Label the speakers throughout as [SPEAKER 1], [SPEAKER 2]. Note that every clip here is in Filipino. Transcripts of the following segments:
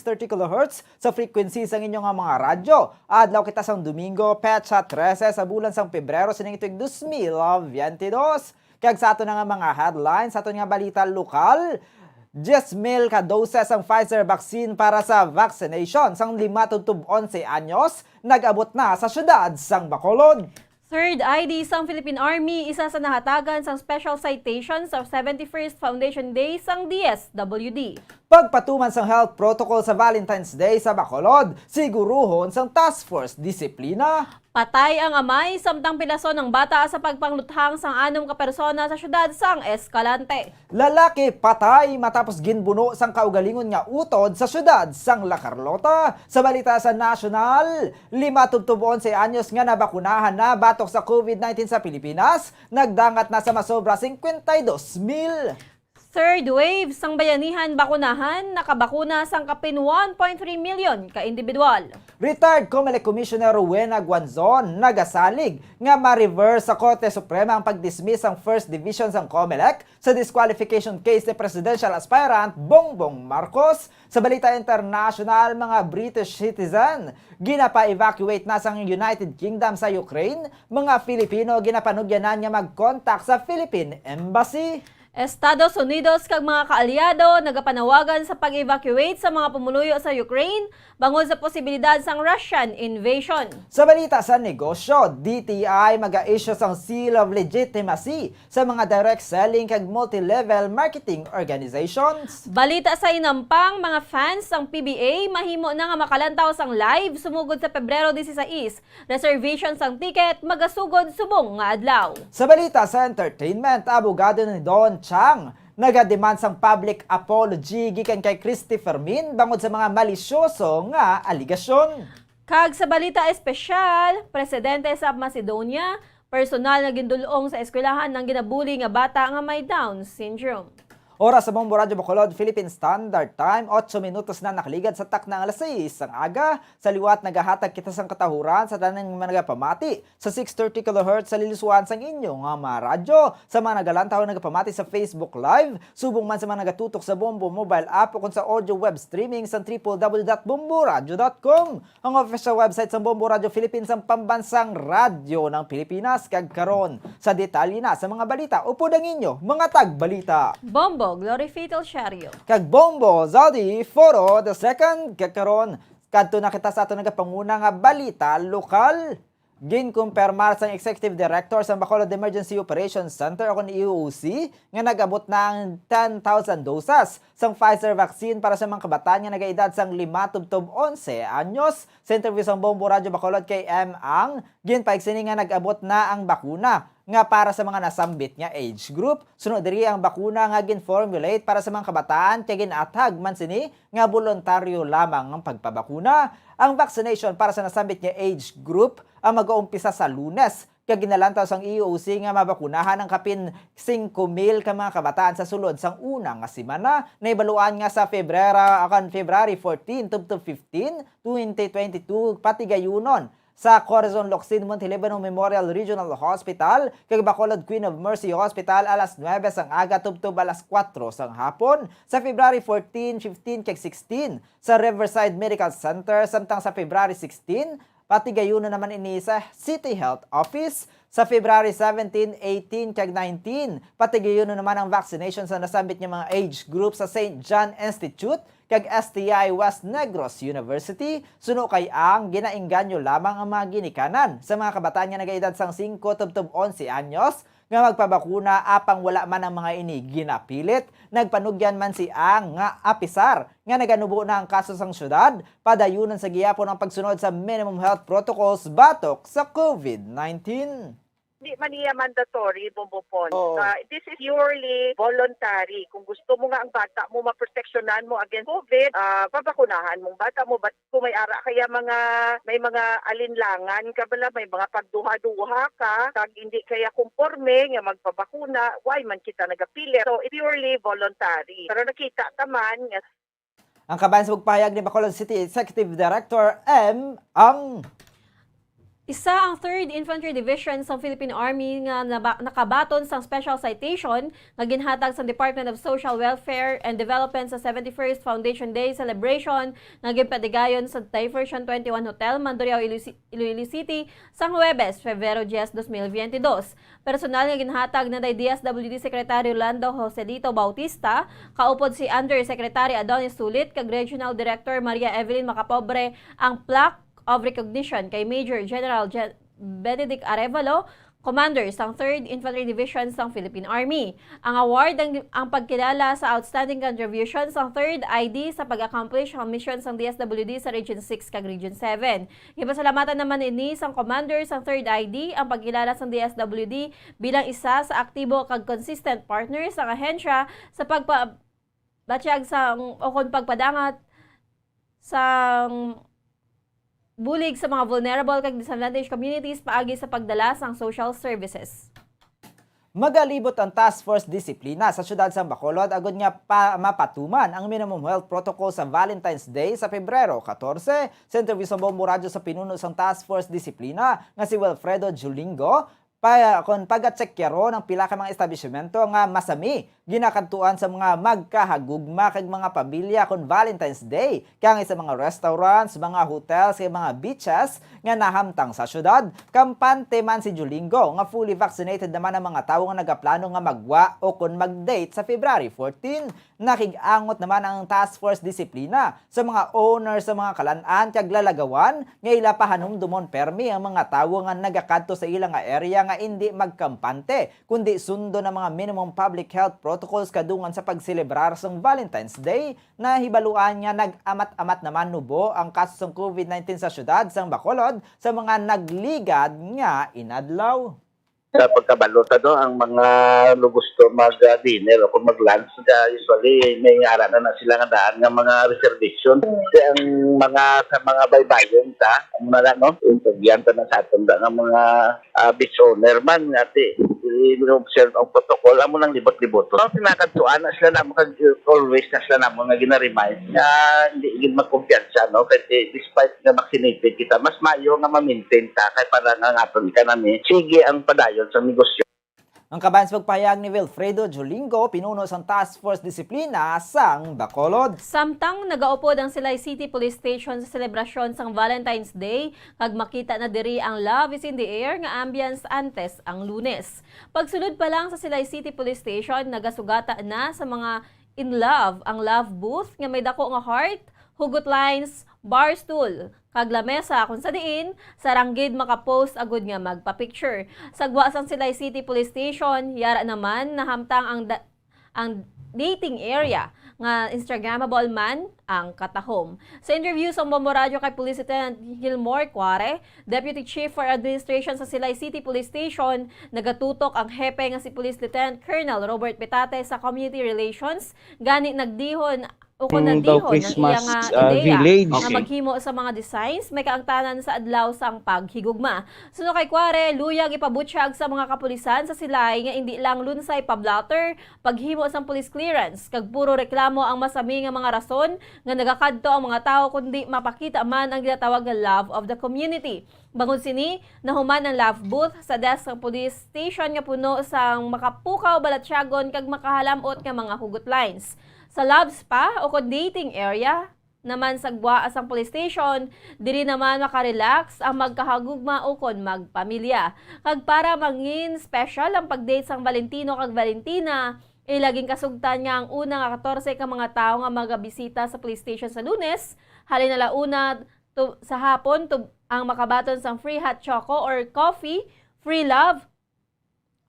[SPEAKER 1] 630 kHz sa frequency sa inyong mga radyo. Adlaw kita sang Domingo, petsa 13 sa bulan sang Pebrero sa tuig 2022. Kag sa ato nga mga headlines, sa ato nga balita lokal, 10,000 ka doses ang Pfizer vaccine para sa vaccination sang 5 tub 11 anyos nag-abot na sa syudad sang Bacolod.
[SPEAKER 2] Third ID sang Philippine Army, isa sa nahatagan sang special citation sa 71st Foundation Day sang DSWD.
[SPEAKER 1] Pagpatuman sang health protocol sa Valentine's Day sa Bacolod, siguruhon sang task force disiplina.
[SPEAKER 2] Patay ang amay samtang pilason ng bata sa pagpangluthang sang 6 ka persona sa syudad sang Escalante.
[SPEAKER 1] Lalaki patay matapos ginbuno sang kaugalingon nga utod sa syudad sang La Carlota. Sa balita sa national, 5 tub 11 anyos nga nabakunahan na batok sa COVID-19 sa Pilipinas, nagdangat na sa masobra 52,000.
[SPEAKER 2] Third wave sang bayanihan bakunahan, nakabakuna sang kapin 1.3 million ka individual.
[SPEAKER 1] Retired COMELEC Commissioner Rowena Guanzon nagasalig nga ma-reverse sa Korte Suprema ang pag-dismiss ang First Division sang COMELEC sa disqualification case ni presidential aspirant Bongbong Marcos. Sa balita international, mga British citizen ginapa-evacuate na sang United Kingdom sa Ukraine. Mga Filipino ginapanugyanan nga mag-contact sa Philippine Embassy.
[SPEAKER 2] Estados Unidos kag mga kaalyado nagapanawagan sa pag-evacuate sa mga pumuluyo sa Ukraine bangod sa posibilidad sang Russian invasion.
[SPEAKER 1] Sa balita sa negosyo, DTI mag-a-issue sang Seal of Legitimacy sa mga direct selling kag multi-level marketing organizations.
[SPEAKER 2] Balita sa inampang, mga fans sang PBA mahimo na nga makalantaw sang live sumugod sa Pebrero 16. Reservation sang ticket magasugod subong nga adlaw.
[SPEAKER 1] Sa balita sa entertainment, abogado ni Don Chang nagademand sang public apology gikan kay Christy Fermin bangod sa mga malisyoso nga aligasyon.
[SPEAKER 2] Kag sa balita espesyal, presidente sa Macedonia, personal na gindulong sa eskwelahan ng ginabuli nga bata nga may Down syndrome.
[SPEAKER 1] Oras sa Bombo Radio Bacolod, Philippine Standard Time, 8 minutos na nakaligad sa takna alas 6 ang aga. Sa liwat nagahatag kita sang katahuran sa tanang mga nagapamati sa 630 kHz sa lilisuan sang inyong mga radyo. Sa mga nagalantaw nagapamati sa Facebook Live, subong man sa mga nagatutok sa Bombo mobile app o kung sa audio web streaming sa www.bomboradio.com. Ang official website sa Bombo Radio Philippines ang pambansang radyo ng Pilipinas. Kag karon sa detalye na sa mga balita, upod ang inyo mga tagbalita.
[SPEAKER 2] Bombo Glory Fatal Shario.
[SPEAKER 1] Kag Bombo Zaldi Foro the second kakaron kadto na kita sa ato nagapanguna nga balita lokal. Ginkumpirmar sa Executive Director sa Bacolod Emergency Operations Center o EOC nga nag-abot na ang 10,000 doses sang Pfizer vaccine para sa mga kabataan nga nagaedad sang 5 tub 11 anyos. Sa interview sa Bombo Radio Bacolod kay M. Ang, ginpaigsini nga nag-abot na ang bakuna nga para sa mga nasambit nga age group. Sunod diri ang bakuna nga gin-formulate para sa mga kabataan kay ginatag man sini nga voluntaryo lamang ang pagpabakuna. Ang vaccination para sa nasambit nga age group ang mag-uumpisa sa Lunes. Kag ginalantaw sang EOC nga mabakunahan ang kapin 5,000 ka mga kabataan sa sulod sang una nga semana. Naibaluan nga sa February 14 to 15, 2022 pati gayunon sa Corazon Locsin Montelibano Memorial Regional Hospital kag Bacolod Queen of Mercy Hospital alas 9 sang aga tubtob alas 4 sang hapon. Sa February 14, 15 kag 16 sa Riverside Medical Center samtang sa February 16 pati gayuno naman ini sa City Health Office. Sa February 17, 18 kag 19 pati gayuno naman ang vaccination sa nasambit nga mga age group sa St. John Institute kag STI West Negros University. Suno kay ang ginaingganyo lamang ang mga ginikanan sa mga kabataan nga nagaedad sang 5 tub 11 anyos nga magpabakuna apang wala man ang mga ini ginapilit. Nagpanugyan man si ang nga apisar nga naganubo na ang kaso sang syudad, padayunan sa giyapon ang pagsunod sa minimum health protocols batok sa COVID-19.
[SPEAKER 3] Hindi man niya mandatory, Bombopon.
[SPEAKER 1] Oo.
[SPEAKER 3] This is purely voluntary. Kung gusto mo nga ang bata mo, maproteksyonan mo against COVID, papakunahan mong bata mo. But kung may ara kaya may mga alinlangan ka bala, may mga pagduha-duha ka, kag hindi kaya kumporme nga magpabakuna, why man kita nagapilit? So, it's purely voluntary. Pero nakita taman nga
[SPEAKER 1] Ang kabayan sa pagpahayag ni Bacolod City Executive Director M. Ang
[SPEAKER 2] Isa ang 3rd Infantry Division sa Philippine Army nga nakabaton sa special citation nga ginhatag sa Department of Social Welfare and Development sa 71st Foundation Day celebration nga ginpadigayon sa Diversion 21 Hotel, Mandurriao, Iloilo City sa Huwebes, Febrero 10, 2022. Personal nga ginhatag na day DSWD Secretary Orlando Joselito Bautista, kaupod si Undersecretary Adonis Sulit, kag Regional Director Maria Evelyn Macapobre ang plaque of recognition kay Major General Benedict Arevalo, Commander ng 3rd Infantry Division ng Philippine Army. Ang award ang pagkilala sa outstanding contributions ng 3rd ID sa pag-accomplish ang missions ng DSWD sa Region 6 kag Region 7. Ipasalamatan naman ini sang Commander ng 3rd ID ang pagkilala sa DSWD bilang isa sa aktibo kag consistent partners sa ahensya sa pagpabatyag sa okon pagpadangat sa bulig sa mga vulnerable kag disadvantaged communities paagi sa pagdala sang social services.
[SPEAKER 1] Magalibot ang Task Force Disiplina sa siyudad sa Bacolod agud nga mapatuman ang minimum health protocol sa Valentine's Day sa Pebrero 14. Sa interview sa Bombo Radio sa pinuno sang Task Force Disiplina nga si Wilfredo Julingo, kung pag-atsekyaro ng pila ka mga establishmento nga masami ginakantuan sa mga magkahagugma kag mga pamilya kon Valentine's Day kaya sa mga restaurants, mga hotels, kag mga beaches nga nahamtang sa syudad. Kampante man si Julingo nga fully vaccinated naman ang mga tawo nga nagaplano nga magwa o kon mag-date sa February 14. Nakig-angot naman ang Task Force Disiplina sa mga owners sa mga kalan-an kag lalagawan nga ila pahanumdumon permi ang mga tawo nga nagakadto sa ilang nga area nga hindi magkampante kundi sundo ng mga minimum public health protocols kadungan sa pagselebrar sa Valentine's Day na hibaluan nga nag-amat-amat naman nubo ang kaso sa COVID-19 sa syudad sang Bacolod sa mga nagligad nga inadlaw.
[SPEAKER 4] Sa pagkabalota do ang mga lugusto mag-dinner o kung mag-lunch usually may ara na sila nga daan nga mga reservation kasi ang mga sa mga baybayon ta ang mga no intugyan ta na sa aton nga mga beach owner man ati i-observe ang protocol amo nang libot-libot so tinakadtuan na sila na always na sila na mga gina-remind nga hindi gid magkumpiyansa no kasi despite nga vaccinated kita mas maayo nga ma-maintain ta kay para nga aton kanami sige ang padayon sa negosyo.
[SPEAKER 1] Ang kabayan sa pagpahayag ni Wilfredo Julingo, pinuno sang Task Force Disiplina sang Bacolod.
[SPEAKER 2] Samtang nagaupod ang Silay City Police Station sa selebrasyon sang Valentine's Day, kag makita na diri ang Love is in the Air nga ambience antes ang Lunes. Pagsunod pa lang sa Silay City Police Station, nagasugata na sa mga in love ang love booth nga may dako nga heart, hugot lines, bar stool, kag lamesa kung sa diin saranggid makapost agud nga magpa-picture. Sagwa sang Silay City Police Station, yara naman nahamtang ang dating area nga Instagrammable man ang katahom. Sa interview sa Bombo Radio kay Police Lieutenant Gilmore Cuare, Deputy Chief for Administration sa Silay City Police Station, nagatutok ang hepe nga si Police Lieutenant Colonel Robert Petate sa Community Relations, gani nagdihon o kung nandihon ng iyang ideya na maghimo sa mga designs, may kaangtanan sa adlaw sang paghigugma. Suno kay Cuare, luyag ipabutsyag sa mga kapulisan sa Silay nga hindi lang lunsay pablatter, paghimo sang police clearance, kag puro reklamo ang masami nga mga rason nga nagakadto ang mga tao kundi mapakita man ang ginatawag nga love of the community. Bangon sini, nahuman ang love booth sa desk ng police station nga puno sang makapukaw balatsyagon kag makahalamot nga mga hugot lines. Sa love spa o kung dating area naman sagwa asang police station, diri naman makarelax ang magkahagugma o kon magpamilya. Kag para mangin special ang pagdate sang Valentino kag Valentina, ilaging kasugtan nga ang una nga 14 ka mga tao nga magabisita sa police station sa Lunes, halin na launa sa hapon ang makabaton sang free hot choco or coffee, free love,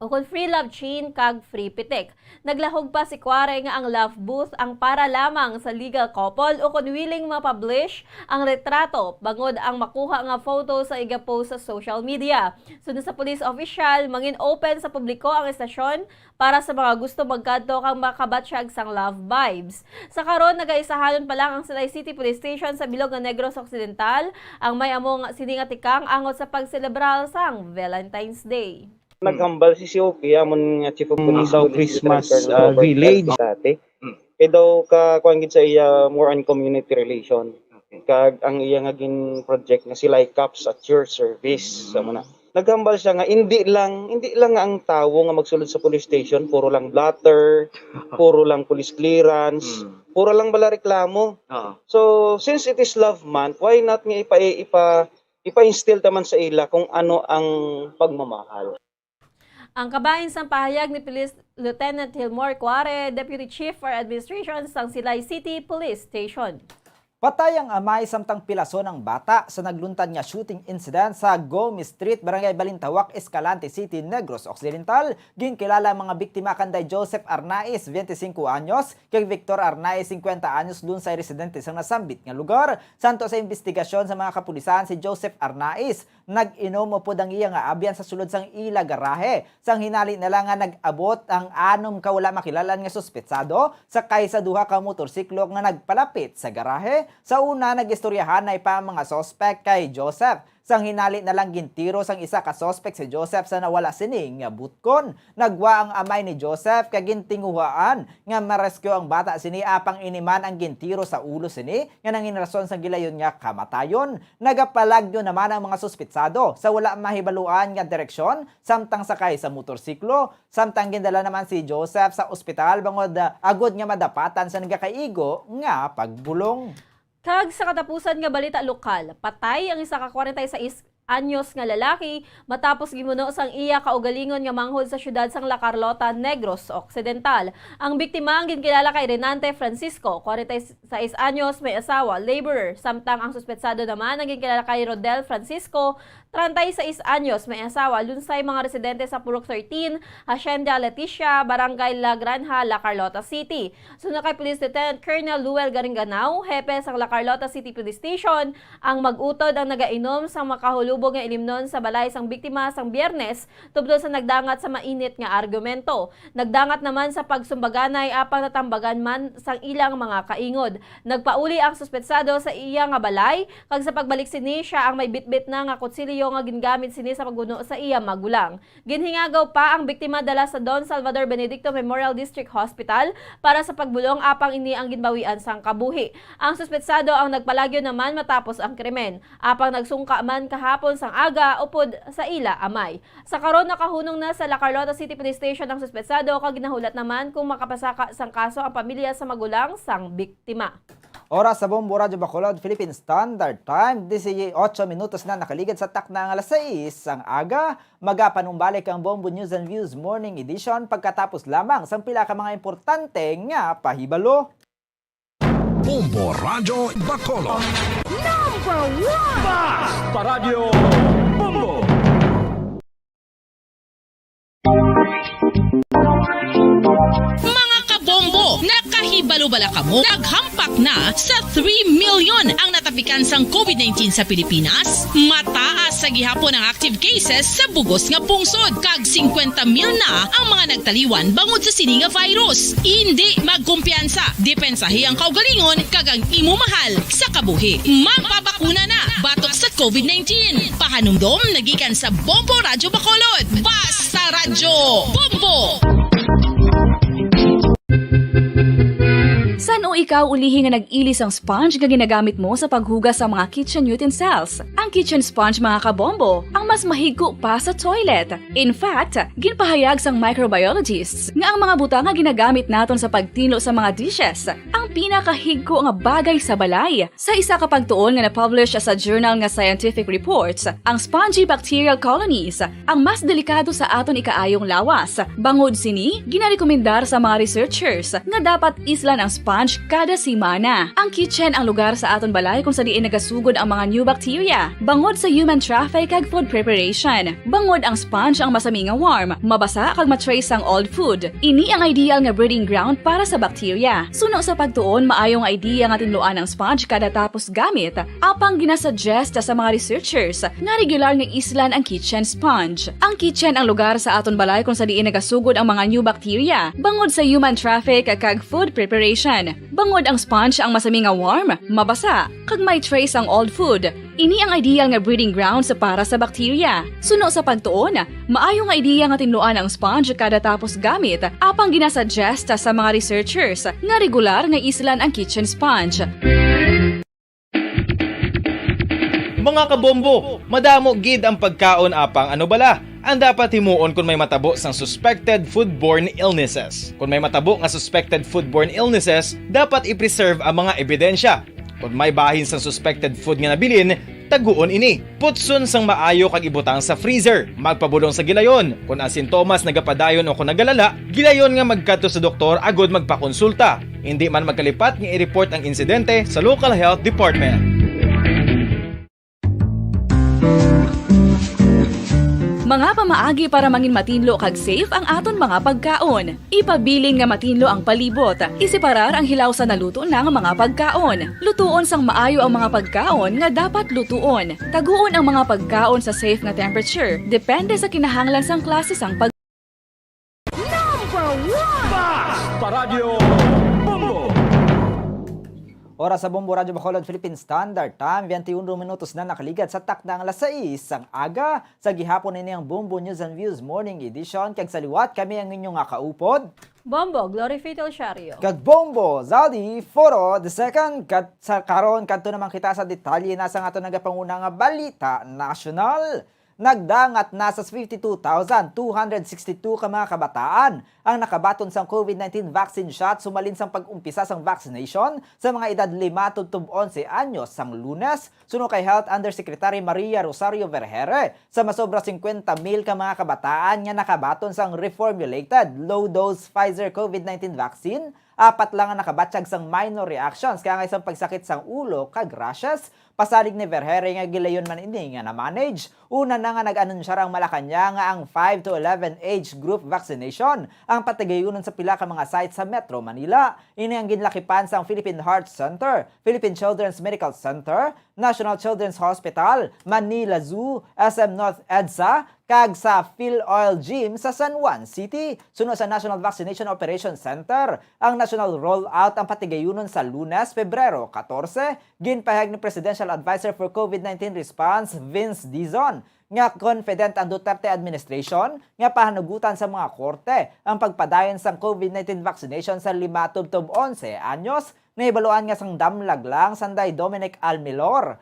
[SPEAKER 2] o kung free love chain kag free pitik. Naglahog pa si Cuare nga ang love booth ang para lamang sa legal couple o kung willing ma-publish ang retrato bangod ang makuha nga photo sa iga-post sa social media. Sunod sa police official, mangin open sa publiko ang estasyon para sa mga gusto magkadto kang makabatsyag sang love vibes. Sa karon nagaisahalon pa lang ang Silay City Police Station sa bilog nga Negros Occidental ang may among siningatikang angot sa pagselebrar sang Valentine's Day.
[SPEAKER 5] Naghambal si COP, amon nga Chief of Police sa Christmas Village. Kaya daw kuan gid sa iya more on community relation. kag ang iya nga gin project nga sila Cups at your service sa muna. Naghambal siya nga hindi lang nga ang tawo nga magsulod sa police station puro lang blatter, puro lang police clearance, puro lang bala reklamo. So since it is love month, why not nga ipa-instill taman sa ila kung ano ang pagmamahal.
[SPEAKER 2] Ang kabahin sa pahayag ni Police Lieutenant Hilmore Cuare, Deputy Chief for Administration sang Silay City Police Station.
[SPEAKER 1] Patay ang amay samtang pilaso ng bata sa nagluntad nga shooting incident sa Gomez Street, Barangay Balintawak, Escalante City, Negros Occidental. Ginkilala ang mga biktima kanday Joseph Arnaiz, 25 anyos, kay Victor Arnaiz, 50 anyos, dun sa residente sa nasambit nga lugar. Santo sa investigasyon sa mga kapulisan, si Joseph Arnaiz nag-inom upod ang iya nga abyan sa sulod sang ila garahe. Sang hinali na lang nga nag-abot ang 6 ka wala makilalan nga suspetsado sakay sa duha ka motorsiklo nga nagpalapit sa garahe. Sa una, nag-istoryahan na ipa mga sospek kay Joseph. Sang hinali na lang gintiro sang isa ka sospek si Joseph sa nawala sining nga butkon. Nagwa ang amay ni Joseph kay gintinguhaan nga marescue ang bata sini apang iniman ang gintiro sa ulo sini nga nangin rason sa gilayon nga kamatayon. Nagapalagyo naman ang mga suspetsado sa wala mahibaluan nga direksyon samtang sakay sa motorsiklo. Samtang gindala naman si Joseph sa ospital bangod agod nga madapatan sa nagakaigo nga pagbulong.
[SPEAKER 2] Kag sa katapusan nga balita lokal, patay ang isa ka 46 anyos nga lalaki matapos gimuno sang iya kaugalingon nga manghod sa syudad sang La Carlota, Negros Occidental. Ang biktima ang ginkilala kay Renante Francisco, 46 anyos, may asawa, laborer, samtang ang suspetsado naman ang ginkilala kay Rodel Francisco, 36 anyos, may asawa, lunsay mga residente sa Purok 13, Hacienda Leticia, Barangay La Granja, La Carlota City. Sunod kay Police Lieutenant Colonel Luel Garinganao, hepe sa La Carlota City Police Station, ang mag-utod ang nagainom sa makahulubog nga ilimnon sa balay sang biktima sang Biyernes tubod sa nagdangat sa mainit nga argumento. Nagdangat naman sa pagsumbaganay apang natambagan man sang ilang mga kaingod. Nagpauli ang suspetsado sa iya nga balay kag sa pagbalik sini siya ang may bitbit na nga kutsilyo nga gingamit sini sa pagguno sa iya magulang. Ginhingagaw pa ang biktima dala sa Don Salvador Benedicto Memorial District Hospital para sa pagbulong apang ini ang ginbawian sang kabuhi. Ang suspetsado ang nagpalagyo naman matapos ang krimen. Apang nagsungka man kahapon sang aga upod sa ila amay. Sa karon nakahunong na sa La Carlota City Police Station ang suspetsado kag ginahulat naman kung makapasaka sang kaso ang pamilya sa magulang sang biktima.
[SPEAKER 1] Oras sa Bombo Radyo Bacolod, Philippine Standard Time, 18 minutos na nakaligid sa takna ng alas 6 ang aga. Magapanumbalik ang Bombo News and Views Morning Edition pagkatapos lamang sa pila ka mga importante nga pahibalo.
[SPEAKER 6] Bombo Radyo Bacolod.
[SPEAKER 7] Number 1!
[SPEAKER 6] Basta Radio Bombo!
[SPEAKER 7] Mga kabombo, nakahibalo-bala ka mo? Naghampak na sa 3 million ang natapikan sang COVID-19 sa Pilipinas. Mataas sa gihapon ang active cases sa bugos nga pungsod. Kag 50 mil na ang mga nagtaliwan bangod sa sini nga virus. Hindi magkumpiyansa. Depensahi ang kaugalingon kag ang imo mahal sa kabuhi. Magpabakuna na batok sa COVID-19. Pahanumdom nagikan sa Bombo Radyo Bacolod. Basta Radyo Bombo!
[SPEAKER 8] San o ikaw ulihi nga nag-ilis ang sponge nga ginagamit mo sa paghugas sa mga kitchen utensils? Ang kitchen sponge mga kabombo, ang mas mahigko pa sa toilet. In fact, ginpahayag sang microbiologists nga ang mga butang nga ginagamit naton sa pagtino sa mga dishes ang pinakahigko nga bagay sa balay. Sa isa ka pagtuon nga na-publish sa journal nga Scientific Reports, ang spongy bacterial colonies ang mas delikado sa aton ikaayong lawas. Bangod sini, ginarekomendar sa mga researchers nga dapat islan ang sponge kada simana. Ang kitchen ang lugar sa aton balay kung sa diin nagasugod ang mga new bacteria. Bangod sa human traffic kag food preparation. Bangod ang sponge ang masami nga warm, mabasa kag matrace ang old food. Ini ang ideal nga breeding ground para sa bacteria. Suno sa pagtuon, maayong idea nga tinluan ang sponge kada tapos gamit. Apang ginasuggest sa mga researchers nga regular nga islan ang kitchen sponge. Ang kitchen ang lugar sa aton balay kung sa diin nagasugod ang mga new bacteria. Bangod sa human traffic kag food preparation. Bangod ang sponge ang masami nga warm, mabasa, kag may trace ang old food. Ini ang ideal nga breeding grounds para sa bacteria. Suno sa pagtuon, maayong nga idea nga tinluan ang sponge kada tapos gamit, apang ginasuggest sa mga researchers nga regular nga islan ang kitchen sponge.
[SPEAKER 9] Mga kabombo, madamo gid ang pagkaon apang ano bala. Ang dapat himuon kung may matabo sang suspected foodborne illnesses. Kung may matabo nga suspected foodborne illnesses, dapat i-preserve ang mga ebidensya. Kung may bahin sang suspected food nga nabilin, taguon ini. Putson sang maayo kag ibutang sa freezer. Magpabulong sa gilayon. Kung ang sintomas nagapadayon o kung nagalala, gilayon nga magkadto sa doktor agod magpakonsulta. Hindi man magkalipat nga i-report ang insidente sa local health department.
[SPEAKER 8] Mga pamaagi para mangin matinlo kag safe ang aton mga pagkaon. Ipabilin nga matinlo ang palibot. Isiparar ang hilaw sa naluto ng mga pagkaon. Lutuon sang maayo ang mga pagkaon nga dapat lutuon. Taguon ang mga pagkaon sa safe nga temperature. Depende sa kinahanglan sang klase sang pag
[SPEAKER 6] Paradyo Bombo!
[SPEAKER 1] Oras sa Bombo Radyo Bacolod Philippine Standard Time, 21 minutos na nakaligat sa takdang alas 6 ang aga sa gihapon ini ang Bombo News and Views Morning Edition. Kag sa liwat kami ang inyong kaupod.
[SPEAKER 2] Bombo, Glory Fatal Shario.
[SPEAKER 1] Kag Bombo, Zaldi, Foro, the second, kat sa karon kadto naman kita sa detalye na sa ato nagapanguna nga balita national. Nagdangat na sa 52,262 ka mga kabataan ang nakabaton sang COVID-19 vaccine shot sumalin sang pag-umpisa sang vaccination sa mga edad 5 tubtob 11 anyos sang Lunes, suno kay Health Undersecretary Maria Rosario Vergere. Sa masobra 50,000 ka mga kabataan nga nakabaton sang reformulated low-dose Pfizer COVID-19 vaccine, 4 lang ang nakabatsyag sang minor reactions kaya nga isang pagsakit sang ulo kag rashes. Pasalig ni Vergere nga gilayon man ini nga na-manage. Una na nga nag-anunsya ang Malacanang nga ang 5 to 11 age group vaccination ang patigayunon sa pila ka mga sites sa Metro Manila. Ini ang ginlakipan sa Philippine Heart Center, Philippine Children's Medical Center, National Children's Hospital, Manila Zoo, SM North EDSA, kag sa PhilOil Gym sa San Juan City. Sunod sa National Vaccination Operations Center, ang national rollout ang patigayunon sa Lunes, Pebrero 14. Ginpahayag ni Presidential Advisor for COVID-19 Response, Vince Dizon, nga confident ang Duterte administration nga pahanugutan sa mga korte ang pagpadayon sa COVID-19 vaccination sa 5 tubtob 11 anyos. Naibaluan nga sang damlag lang sanday Dominic Almilor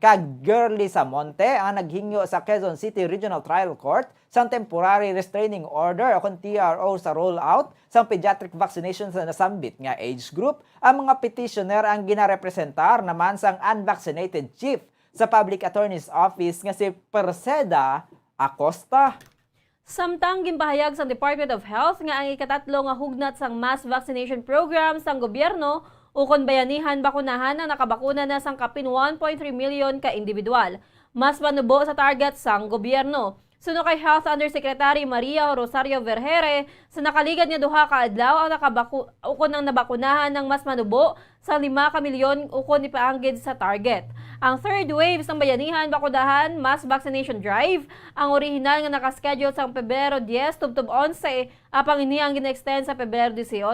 [SPEAKER 1] kag Girly Samonte ang naghingyo sa Quezon City Regional Trial Court sang temporary restraining order o TRO sa rollout sang pediatric vaccination sa nasambit nga age group. Ang mga petitioner ang ginarepresentar naman sang unvaccinated chief sa Public Attorney's Office nga si Perseda Acosta.
[SPEAKER 2] Samtang gimpahayag sa Department of Health nga ang ikatatlo nga hugnat sang mass vaccination program sang gobyerno ukon bayanihan bakunahan ang nakabakuna na sang kapin 1.3 million ka individual. Mas manubo sa target sang gobyerno. Suno kay Health Undersecretary Maria Rosario Vergere, sa nakaligad nga duha ka adlaw ang ukon ang nabakunahan ng mas manubo sa 5 ka milyon ukon ipaanggid sa target. Ang third wave ng bayanihan bakunahan mass vaccination drive, ang orihinal nga nakaschedule sa Pebrero 10 tubtob 11, apang ini ang gina-extend sa Pebrero 18.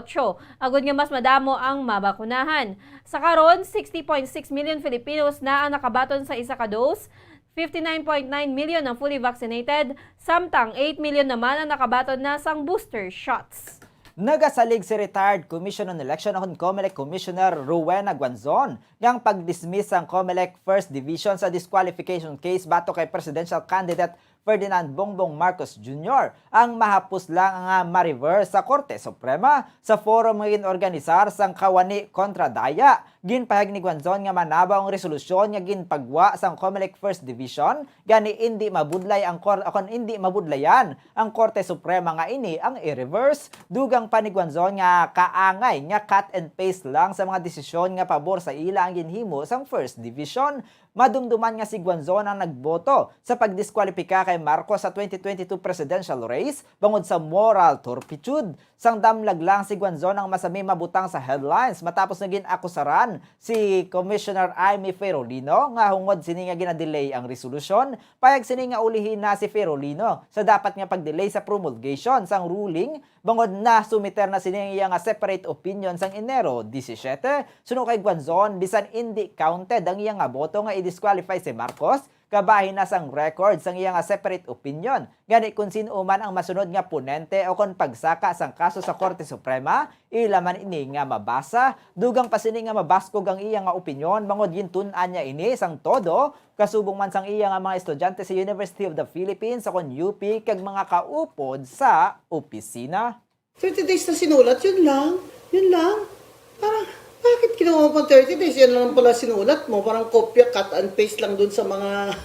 [SPEAKER 2] Agud nga mas madamo ang mabakunahan. Sa karon, 60.6 million Filipinos na ang nakabaton sa isa ka dose, 59.9 million ang fully vaccinated, samtang 8 million naman ang nakabaton na sang booster shots.
[SPEAKER 1] Nagasalig si retired Commission on Election on COMELEC Commissioner Rowena Guanzon ngang pag-dismiss ang COMELEC First Division sa disqualification case bato kay presidential candidate Ferdinand Bongbong Marcos Jr. Ang mahapos lang nga ma-reverse sa Korte Suprema sa forum nga ginorganisar sang Kawani kontra Daya. Ginpahayag ni Guanzon nga manabaw ang resolusyon nga ginpagwa sang COMELEC First Division gani hindi mabudlay ang hindi mabudlayan ang Korte Suprema nga ini ang i-reverse. Dugang pa ni Guanzon nga kaangay nga cut and paste lang sa mga desisyon nga pabor sa ila ang ginhimo sang First Division. Madumduman nga si Guanzon ang nagboto sa pagdiskwalipika kay Marcos sa 2022 presidential race bangod sa moral turpitude. Sang damlag lang si Guanzon ang masami mabutang sa headlines matapos na ginakusaran si Commissioner Amy Ferolino nga hungod sini nga gina-delay ang resolusyon. Payag sini nga ulihin na si Ferolino sa dapat nga pag-delay sa promulgation sang ruling bangod na sumiter na sini nga separate opinion sang Enero 17. Suno kay Guanzon bisan hindi counted ang iyang boto nga i-disqualify si Marcos kabahin na sang record sang iyang separate opinion. Gani kung sino man ang masunod nga ponente o kung pagsaka sang kaso sa Korte Suprema, ilaman ini nga mabasa, dugang pasini nga mabaskog ang iyang nga opinion, bangod gintunan niya ini sang todo, kasubong man sang iya nga mga estudyante sa University of the Philippines sa UP kag mga kaupod sa opisina.
[SPEAKER 10] 30 days na sinulat, yun lang. Parang, bakit kinuha mo pang 30 days? Yan lang pala sinulat mo. Parang kopya, cut and paste lang dun sa mga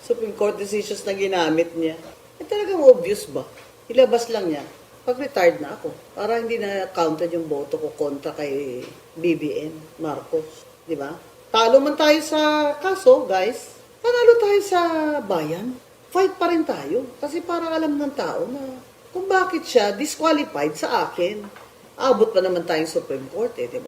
[SPEAKER 10] Supreme Court decisions na ginamit niya. Talagang obvious ba? Ilabas lang niya. Pag-retired na ako. Para hindi na counted yung boto ko kontra kay BBM Marcos. Di ba? Talo man tayo sa kaso, guys. Panalo tayo sa bayan. Fight pa rin tayo. Kasi para alam ng tao na kung bakit siya disqualified sa akin. Abot pa naman tayong Supreme Court diba?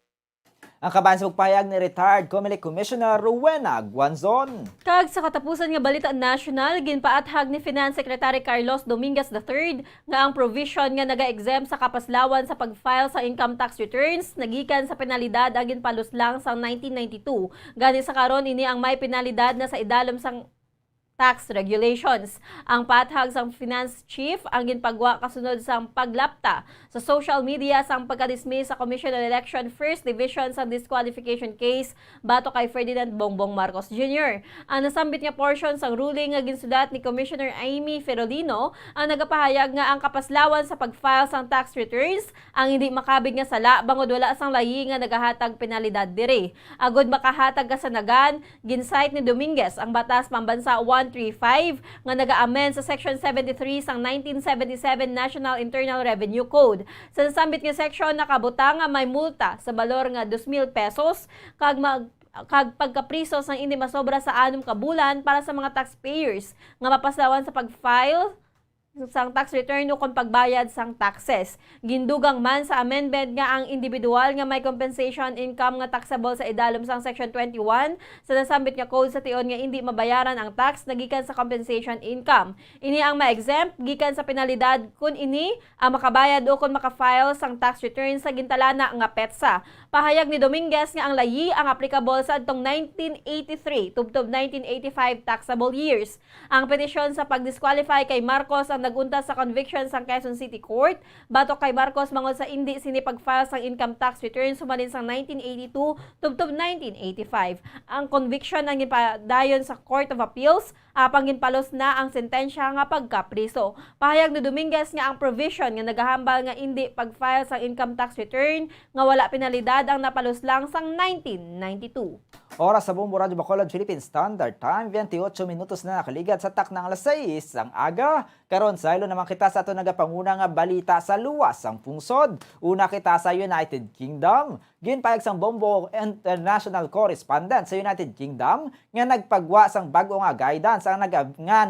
[SPEAKER 1] Ang kabahan sa pagpahayag ni retired Comelec Commissioner Rowena Guanzon.
[SPEAKER 2] Kag sa katapusan nga balita national, ginpaathag ni Finance Secretary Carlos Dominguez III nga ang provision nga naga-exempt sa kapaslawan sa pag-file sa income tax returns nagikan sa penalidad agin paluslang sa 1992. Gani sa karon ini ang may penalidad na sa idalom sang tax regulations. Ang pathag sang Finance Chief ang ginpagwa kasunod sang paglapta sa social media sang pagka-dismiss sa Commission on Election First Division sa disqualification case bato kay Ferdinand Bongbong Marcos Jr. Ang nasambit nga portion sang ruling nga ginsudat ni Commissioner Amy Ferolino ang nagapahayag nga ang kapaslawan sa pag-file sang tax returns ang hindi makabig nga sala bangod wala sang layi nga nagahatag penalidad diri. Agod makahatag kasanagan, ginsite ni Dominguez ang batas pambansa 135 nga naga-amend sa Section 73 sang 1977 National Internal Revenue Code. Sa nasambit nga section nakabutang nga may multa sa balor nga 2,000 pesos kag pagkapriso sang hindi masobra sa 6 ka bulan para sa mga taxpayers nga mapaslawan sa pag-file sang tax return o kung pagbayad sang taxes. Gindugang man sa amendment nga ang individual nga may compensation income nga taxable sa idalom sang Section 21 sa nasambit nga code sa tion nga hindi mabayaran ang tax nagikan sa compensation income. Ini ang ma-exempt gikan sa penalidad kun ini ang makabayad o kung makafile sang tax return sa gintalana nga petsa. Pahayag ni Dominguez nga ang layi ang applicable sa adtong 1983 tubtob 1985 taxable years. Ang petisyon sa pag-disqualify kay Marcos ang nagunta sa conviction sa Quezon City Court batok kay Marcos mangod sa hindi sinipag-file sang income tax return sumalin sa 1982 tubtob 1985. Ang conviction ang ginpadayon sa Court of Appeals pangginpalos na ang sentensya nga pagkapriso. Pahayag ni Dominguez nga ang provision nga nagahambal nga hindi pag-file sang income tax return nga wala penalidad ang napalos lang sang 1992.
[SPEAKER 1] Oras sa Bombo Radio Bacolod, Philippine Standard Time, 28 minutos na nakaligat sa tak ng alas 6 ang aga. Karon sa ilo naman kita sa ito nagapanguna nga balita sa luwas ang pungsod. Una kita sa United Kingdom. Ginpayag sang Bombo International Correspondent sa United Kingdom nga nagpagwa sang bago nga guidance ang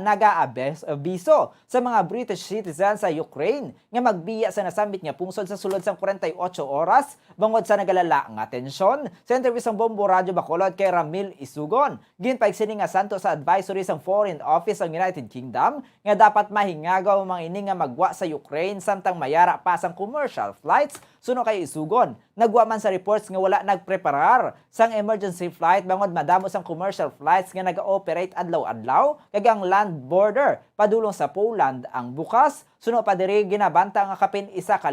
[SPEAKER 1] naga-abiso sa mga British citizens sa Ukraine nga magbiya sa nasambit nga pungsod sa sulod sang 48 oras bangod sa nagalala nga tensyon. Sa interview sang Bombo Radio Bacolod kay Ramil Isugon, ginpayag sini nga santo sa advisory sang Foreign Office ng United Kingdom nga dapat mahingagaw ang mga ini nga magwa sa Ukraine samtang mayara pa sang commercial flights. Suno kay Isugon, nagwa man sa reports nga wala nagpreparar sang emergency flight bangod madamo sang commercial flights nga naga-operate adlaw-adlaw kag ang land border padulong sa Poland ang bukas. Suno pa diri ginabanta nga kapin 1,000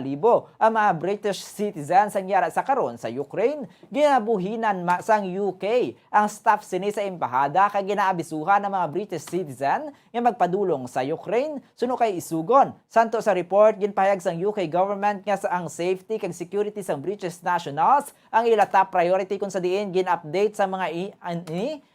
[SPEAKER 1] ang mga British citizens ang yara sa karon sa Ukraine. Ginabuhinan sang UK ang staff sini sa embahada kag ginaabisuhan ang mga British citizen nga magpadulong sa Ukraine. Suno kay Isugon, santo sa report ginpahayag sang UK government nga sa ang safety kag security sang British nationals ang ila top priority kung sa diin gin-update sa mga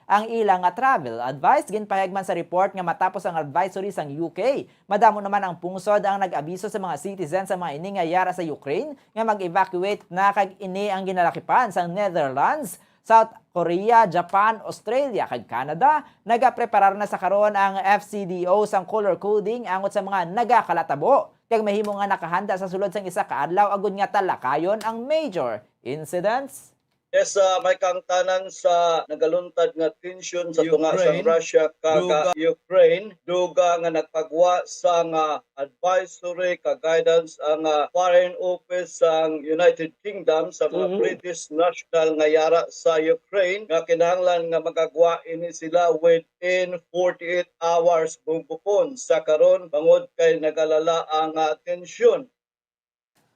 [SPEAKER 1] ang ilang nga travel advice. Ginpahayag man sa report nga matapos ang advisory sang UK, madamo naman ang pungsod ang nag-abiso sa mga citizens sa mga ini nga yara sa Ukraine nga mag-evacuate na kag ini ang ginalakipan sa Netherlands, South Korea, Japan, Australia kag Canada. Nagapreparar na sa karon ang FCDO sang color coding angot sa mga nagakalatabo kag mahimo nga nakahanda sa sulod sang isa ka adlaw agud nga talakayon ang major incidents.
[SPEAKER 11] Yes, may kangtanan sa nagaluntad nga tension sa tunga sa Russia kag Ukraine, duga nga nagpagwa sa nga advisory ka guidance ang Foreign Office sang United Kingdom sa mga British national nga yara sa Ukraine nga kinahanglan nga magagwa ini sila within 48 hours bumbukon sa karon bangod kay nagalala ang tension.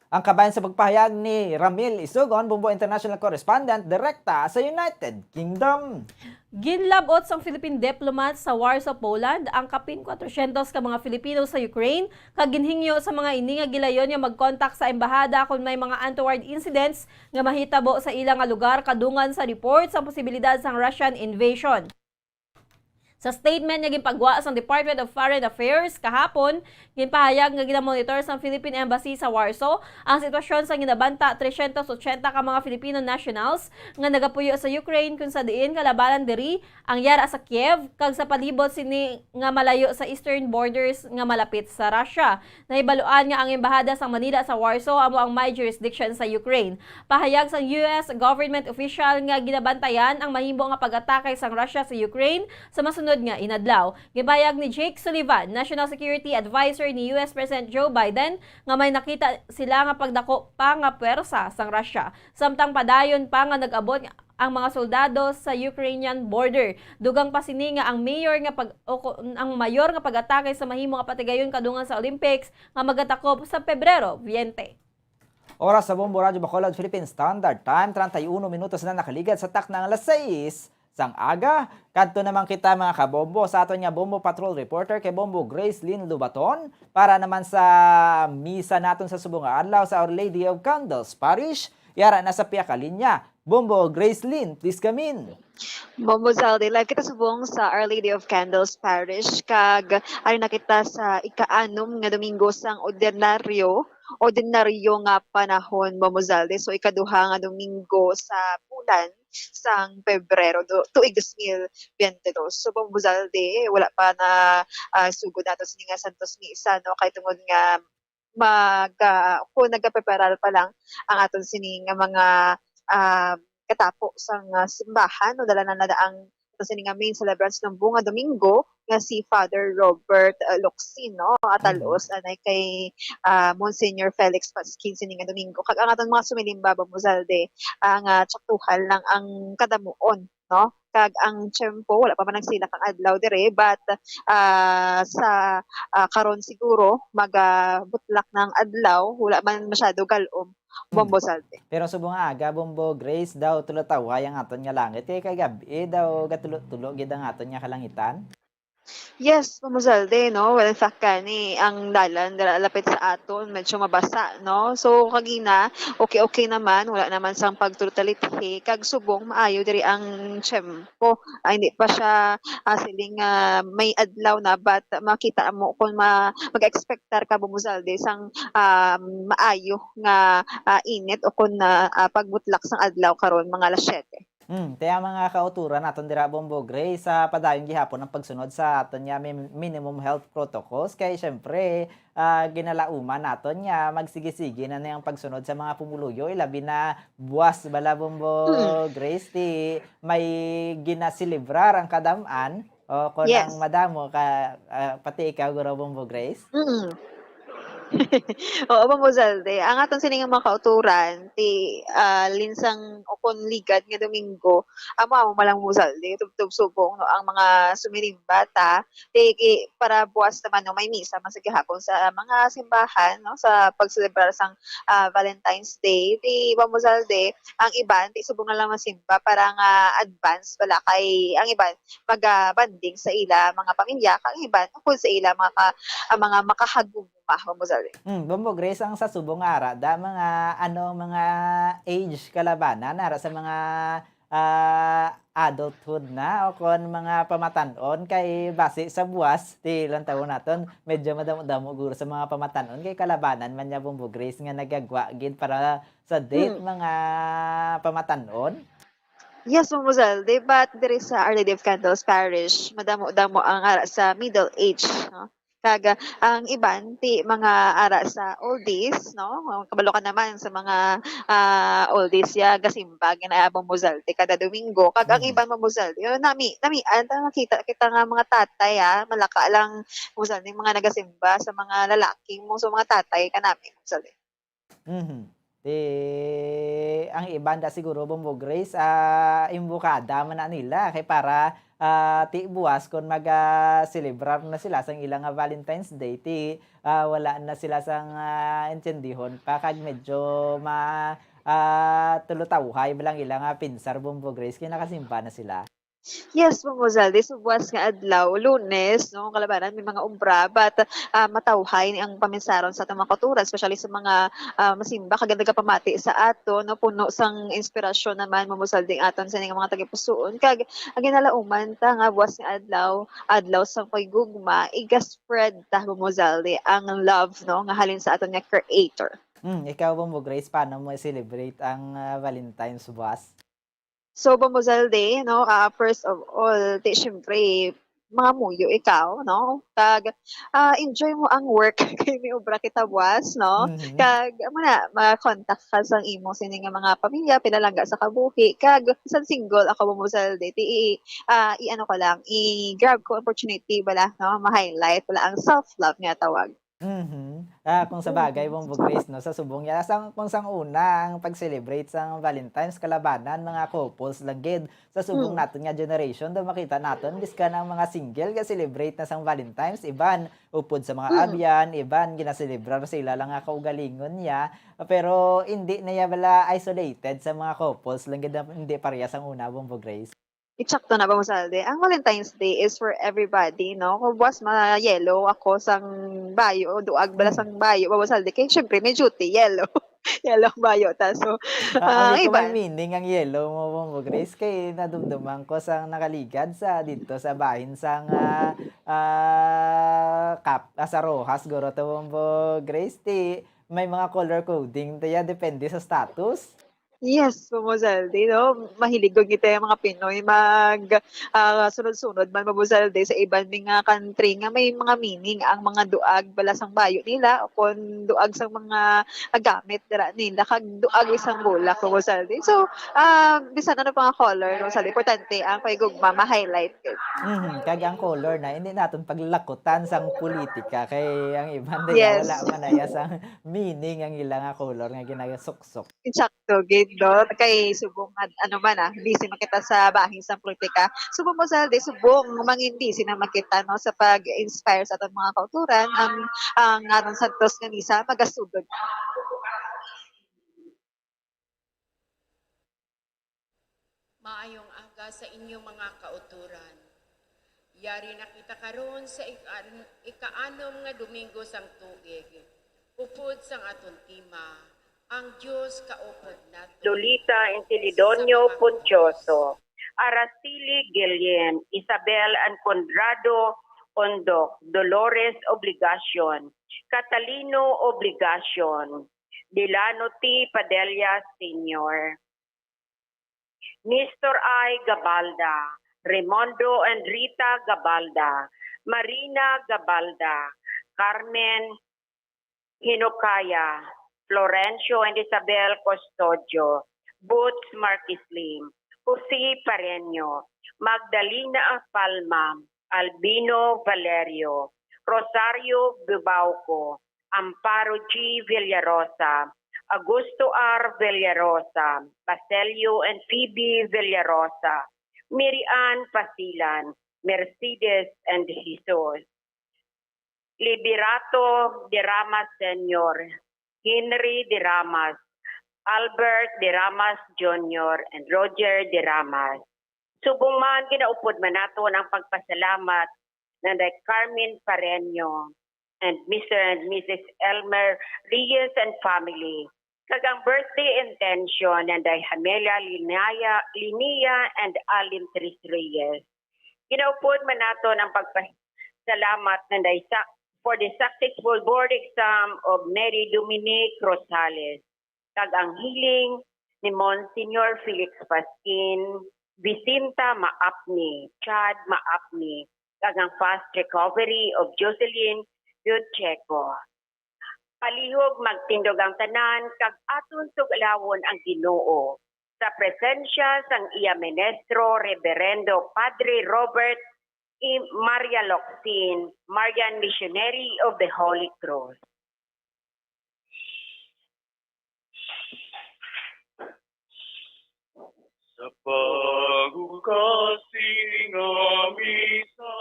[SPEAKER 1] Ang kabayan sa pagpahayag ni Ramil Isugon, Bumbo International Correspondent, direkta sa United Kingdom.
[SPEAKER 2] Ginlabot sang Philippine diplomat sa Warsaw, Poland ang kapin 400 ka mga Filipino sa Ukraine kag ginhingyo sa mga ini nga gilayon nga mag-contact sa embahada kung may mga untoward incidents nga mahitabo sa ilang nga lugar kadungan sa report sa posibilidad sang Russian invasion. Sa statement nga ginpagwa sa Department of Foreign Affairs kahapon, ginpahayag nga ginamonitor sa Philippine Embassy sa Warsaw ang sitwasyon sa ginabanta 380 ka mga Filipino nationals nga nagapuyo sa Ukraine kung sa diin kalabanan diri ang yara sa Kiev kag sa palibot sini nga malayo sa eastern borders nga malapit sa Russia. Nahibaluan nga ang embahada sa Manila sa Warsaw amo ang may jurisdiction sa Ukraine. Pahayag sa US government official nga ginabantayan ang mahimo nga pag-atake sang Russia sa Ukraine sa masunod nga inadlaw. Gibayag ni Jake Sullivan, National Security Advisor ni US President Joe Biden, nga may nakita sila nga pagdako pa nga pwersa sang Russia. Samtang padayon pa nga nag-abot ang mga soldado sa Ukrainian border. Dugang pa sini nga ang mayor nga pag-atake sa mahimo nga patigayon kadungan sa Olympics nga magatakop sa Pebrero 20.
[SPEAKER 1] Oras sa Bombo Radyo Bacolod, Philippine Standard Time, 31 minutos na nakaligad sa tak ng alas 6 sang aga. Kadto naman kita mga kabombo sa aton nga Bombo Patrol reporter kay Bombo Grace Lynn Lubaton para naman sa misa naton sa subong nga adlaw sa Our Lady of Candles Parish. Yara na sa piyaka linya. Bombo Grace Lynn, please come in.
[SPEAKER 12] Bombo Zalde, live kita subong sa Our Lady of Candles Parish kag ari na kita sa ika-anom nga Domingo sang ordinaryo nga panahon, Bombo Zalde. So ikaduha nga Domingo sa bulan sang Pebrero tuig 2022. So Bombo Zalde, wala pa na sugod nato sa nga Santos Misa no kay tungod nga kung nagka-preparar pa lang ang aton sini nga mga katapo sang simbahan no dala na ang sini nga main celebrants ng bunga Domingo nga si Father Robert Locsin no atalos anay kay Monsignor Felix Pasquin sini nga Domingo kag ang aton mga sumilimba Bomozalde ang tsaktuhan lang ang kadamuon no kag ang tiyempo wala pa man nagsilak ang adlaw dire but sa karon siguro magabutlak ng adlaw wala man masyado galom Bombo Salte.
[SPEAKER 1] Pero subong aga Bombo Grace daw tulotaway ang aton nga langit kay gabi daw gatulo-tulo gid ang aton nga kalangitan.
[SPEAKER 12] Yes, Bombo Salte, no? Well, in fact, kani, ang dalan, lapit sa aton, medyo mabasa, no? So, kagina, okay naman, wala naman sang pagtutalithi, kag subong, maayo, diri ang tiyempo. Hindi pa siya siling may adlaw na, but makita mo kung mag-expectar ka, Bombo Salte, sang maayo nga init o kung pagbutlak sang adlaw karon mga alas 7.
[SPEAKER 1] Kaya mga kauturan naton dira Bombo Grace sa padayon gihapon ang pagsunod sa aton nga minimum health protocols kay syempre ginalauman naton nga magsige-sige na yung pagsunod sa mga pumuluyo ilabi na buwas bala Bombo Grace ti may ginasilibrar ang kadam-an o kun ang madamo ka pati ikaw guro Bombo Grace.
[SPEAKER 12] Oo, Bombo Zalde. Ang aton sining mga kauturan, ti linsang okon ligad nga Domingo, amo malang Bombo Zalde, tubtub subong no ang mga sumilimbata, ti para buwas naman no may misa man sa gihapon sa mga simbahan no sa pagselebrar sang Valentine's Day. Ti Bombo Zalde, ang iban ti subong na lang masimba para nga advance wala kay ang iban mag-banding sa ila mga pamilya, kang iban ukol sa ila mga makahagugma Bombo Zalde.
[SPEAKER 1] Bombo Grace ang sa subong ara da mga age kalabanan nara sa mga adulthood na o kon mga pamatanon kay base sa buwas ti ilang taon naton medyo madamo-damo guro sa mga pamatanon kay kalabanan man nya Bombo Grace nga nagagwa gid para sa date mga pamatanon.
[SPEAKER 12] Yes, Bombo Zalde, but there is sa Our Lady of Candles Parish, madamo-damo ang ara sa middle age, no? Ang iban ti mga ara sa oldies, no? Kabalo ka naman sa mga oldies ya gasimba ginaabang Mozalti kada Domingo. Ang iban mamuzalti, nami makita kita nga mga tatay malaka lang Mozalti mga nagasimba sa mga lalaki mo so mga tatay kanami Mozalti.
[SPEAKER 1] Mhm. Ang iban da siguro Bombo Grace, imbukada man na nila kay para ti buwas kon celebrar na sila sang ilang Valentine's Day wala na sila sang intindihon pa kag medyo tulutawhay bilang ilang pinsar Bombo Grace kaya nakasimba na sila.
[SPEAKER 12] Yes, Mozalti, subuas nga adlaw, Lunes, no, kalabanan may mga umbra, but matawhay ni ang paminsaron sa atong mga kultura, especially sa mga masimba, kaganda ka pamati sa ato, no, puno sang inspirasyon naman, Mozalti, aton sa mga tagipusoon. Kag, ang ginalauman ta nga buwas nga adlaw sa paygugma, iga-spread ta, Mozalti, ang love, no, nga halin sa aton nga creator.
[SPEAKER 1] Ikaw Bombo Grace, paano mo i-celebrate ang Valentine's buwas?
[SPEAKER 12] So, Mozalti, no, first of all, syempre, mga muyo ikaw, no? Enjoy mo ang work kay may obra kita buwas, no? Ma-contact ka sa imo sini nga mga pamilya, pinalangga sa kabuhi. Isang single ako Mozalti, i-ano ko lang, i-grab ko opportunity bala, no? Ma-highlight bala ang self-love nga tawag.
[SPEAKER 1] Kung sa bagay Bombo Grace, no, sa subong ya kung sang una ang pag-celebrate sang Valentine's kalabanan mga couples lang gid sa subong naton nga generation do makita naton biskan ang mga single nga celebrate na sang Valentine's iban upod sa mga abyan, iban gina-celebrar sila lang nga kaugalingon niya pero hindi na ya bala isolated sa mga couples lang gid hindi parehas ang una Bombo Grace.
[SPEAKER 12] Itsakto na ba Mozalti? Ang Valentine's Day is for everybody, no? Kung buwas yellow ako sang bayo, duag bala sang bayo, Mozalti. Kaya syempre may duty, yellow. Yellow bayo ta. So,
[SPEAKER 1] Hindi ko
[SPEAKER 12] iba.
[SPEAKER 1] may meaning ang yellow mo Bombo Grace kay nadumduman ko sang nakaligad sa dito sa bahin sang sa Rojas guro to Bombo Grace may mga color coding tiya depende sa status.
[SPEAKER 12] Yes, Mozalti, no? Mahilig ko kita yung mga Pinoy sunod-sunod man Mozalti sa ibang mga country nga may mga meaning ang mga duag balasang bayo nila o kung duag sa mga gamit dira nila kag duag isang bulak Mozalti. So, bisan ano pa nga color Mozalti, importante ang paigugma ma-highlight.
[SPEAKER 1] Kag ang color na hindi naton paglakutan sang politika kay ang iban
[SPEAKER 12] Yes.
[SPEAKER 1] wala man aya sang meaning ang ilang nga color nga ginasuksok.
[SPEAKER 12] Insakto, gid, no? Kay subong busy makita sa bahin sa politika. Subong Mozalti, subong mangin busy na makita no sa pag-inspire sa atong mga kauturan ang aron Santos nga misa magasugod.
[SPEAKER 13] Maayong aga sa inyong mga kauturan. Yari na kita karon sa ikaanom nga Domingo sang tuig. Upod sang aton tema, ang Diyos kaupod nato.
[SPEAKER 3] Lolita Intilidonio Ponchoso, Araceli Guillen, Isabel and Conrado Ondok, Dolores Obligacion, Catalino Obligacion, Delano T. Padilla Sr., Nestor I. Gabalda, Raimondo and Rita Gabalda, Marina Gabalda, Carmen Hinokaya, Florencio and Isabel Custodio, Boots Marquislim, Jose Pareño, Magdalena Palma, Albino Valerio, Rosario Bibauco, Amparo G. Villarosa, Augusto R. Villarosa, Baselio and Phoebe Villarosa, Miriam Pasilan, Mercedes and Jesus, Liberato de Ramas Sr., Henry de Ramas, Albert de Ramas Jr., and Roger de Ramas. Subong man ginaupod man nato ang pagpasalamat na Carmen Pareño and Mr. and Mrs. Elmer Reyes and family. Kagang birthday intention ng Hamelia Linia and Alin Tris Reyes. Ginaupod man nato ang pagpasalamat ng for the successful board exam of Mary Dominique Rosales. Kag ang hiling ni Monsignor Felix Pasquin, Vicinta Maapni, Chad Maapni,
[SPEAKER 13] kag ang fast recovery of Jocelyn Dutcheco. Palihog magtindog ang tanan kag aton sugalawon ang Ginoo sa presensya sang iya ministro Reverendo Padre Robert E. Maria Locsin, Marian Missionary of the Holy Cross.
[SPEAKER 14] Sa paghugasing nga misa,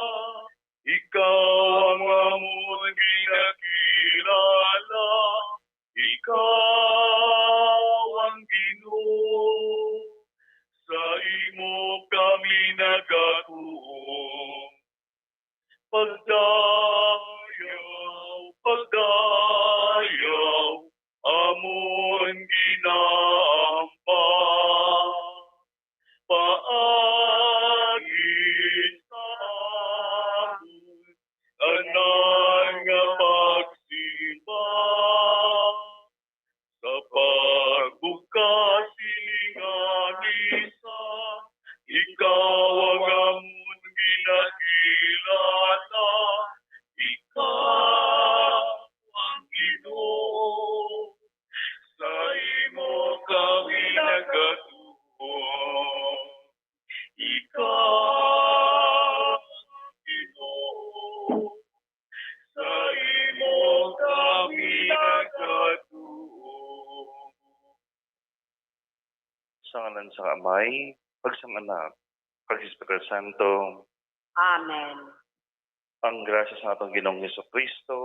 [SPEAKER 14] ikaw ang amon ginakilala, ikaw ang Ginoo, sa imo kami nagatuong. Pagdayaw, amon ginaampan. Paagi sa amon, anan nga pagsimba. Sa pagbukas nga misa, ikaw ang amon ginakilala. Ikaw ang Ginoo, sa imo kami nagatuong. Ikaw ang Ginoo, sa imo kami nagatuong. Sa ngalan sa Amay, Pagsanganak, Pag-Espiritu Santo,
[SPEAKER 13] Amen.
[SPEAKER 14] ang grasya sa atong Ginoong Hesukristo,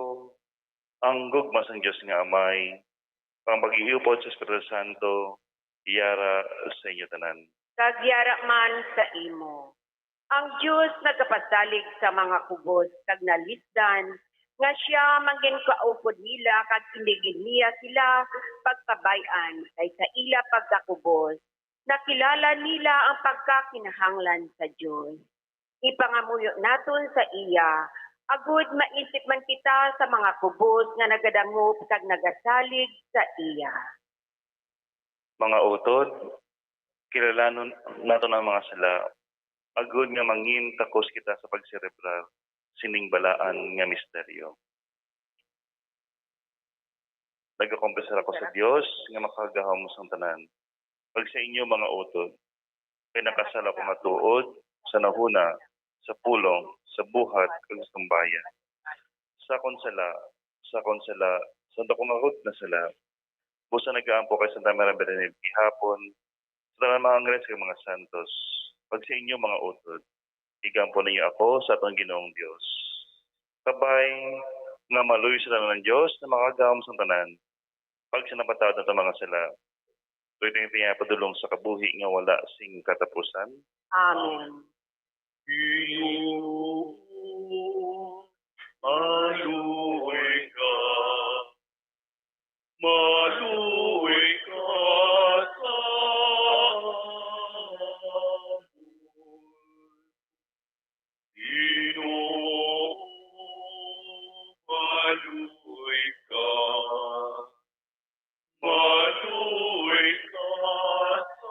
[SPEAKER 14] ang gugma sang Dios nga Amay, ang pag-iupod sa Espiritu Santo, iyara sa inyo tanan.
[SPEAKER 13] Kagyara man sa imo. Ang Diyos nagapasalig sa mga kubos kag nalisdan, nga siya mangin kaupod nila kag inigin niya sila pagkabayan kay sa ila pagkakubos. Nakilala nila ang pagkakinahanglan sa Diyos. Ipangamuyo naton sa iya, agud maisip man kita sa mga kubos nga nagadangop kag nagasalig sa iya.
[SPEAKER 14] Mga utod, kilalanon nato ang mga sala, agud nga mangin takos kita sa pagserebrar, siningbalaan nga misteryo. Nagakompensar ako sa Dios nga makagahom sa tanan. Pag sa inyo mga utod, kay nakasala ko nga tuod, sa nahuna, sa pulong, sa buhat, kag sa bayan. Sa konsala, sa dakong na sala, busa nagaampo kay Santa Maria Berenil ihapon, sa mga ngres kay mga santos. Pag sa inyo mga utod, igampo ninyo ako sa atong Ginoong Dios. Kabay nga maluyo sila ng Dios na makagahom sa tanan. Pag sinapatawad na mga sala, tuwid nga padulong sa kabuhi nga wala sing katapusan.
[SPEAKER 13] Amen.
[SPEAKER 14] Ginoo, maluoy ka sa amon. Ginoo, maluoy ka sa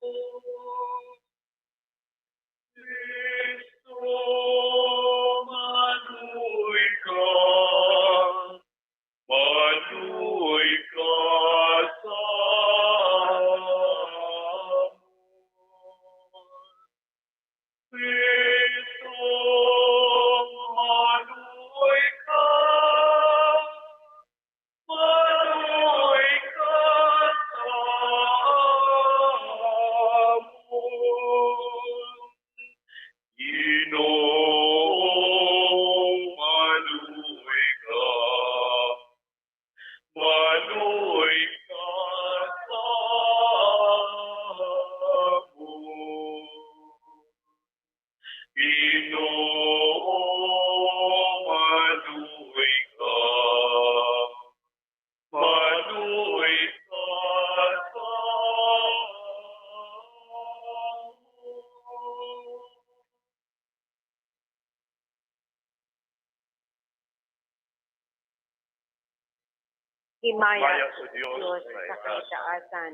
[SPEAKER 14] amon. Kristo, maluoy ka sa amon. Kristo, maluoy ka sa amon. Ginoong maluoy ka sa amon. Ginoong maluoy ka sa amon.
[SPEAKER 13] Himaya
[SPEAKER 14] sa Diyos
[SPEAKER 13] sa kaitaasan,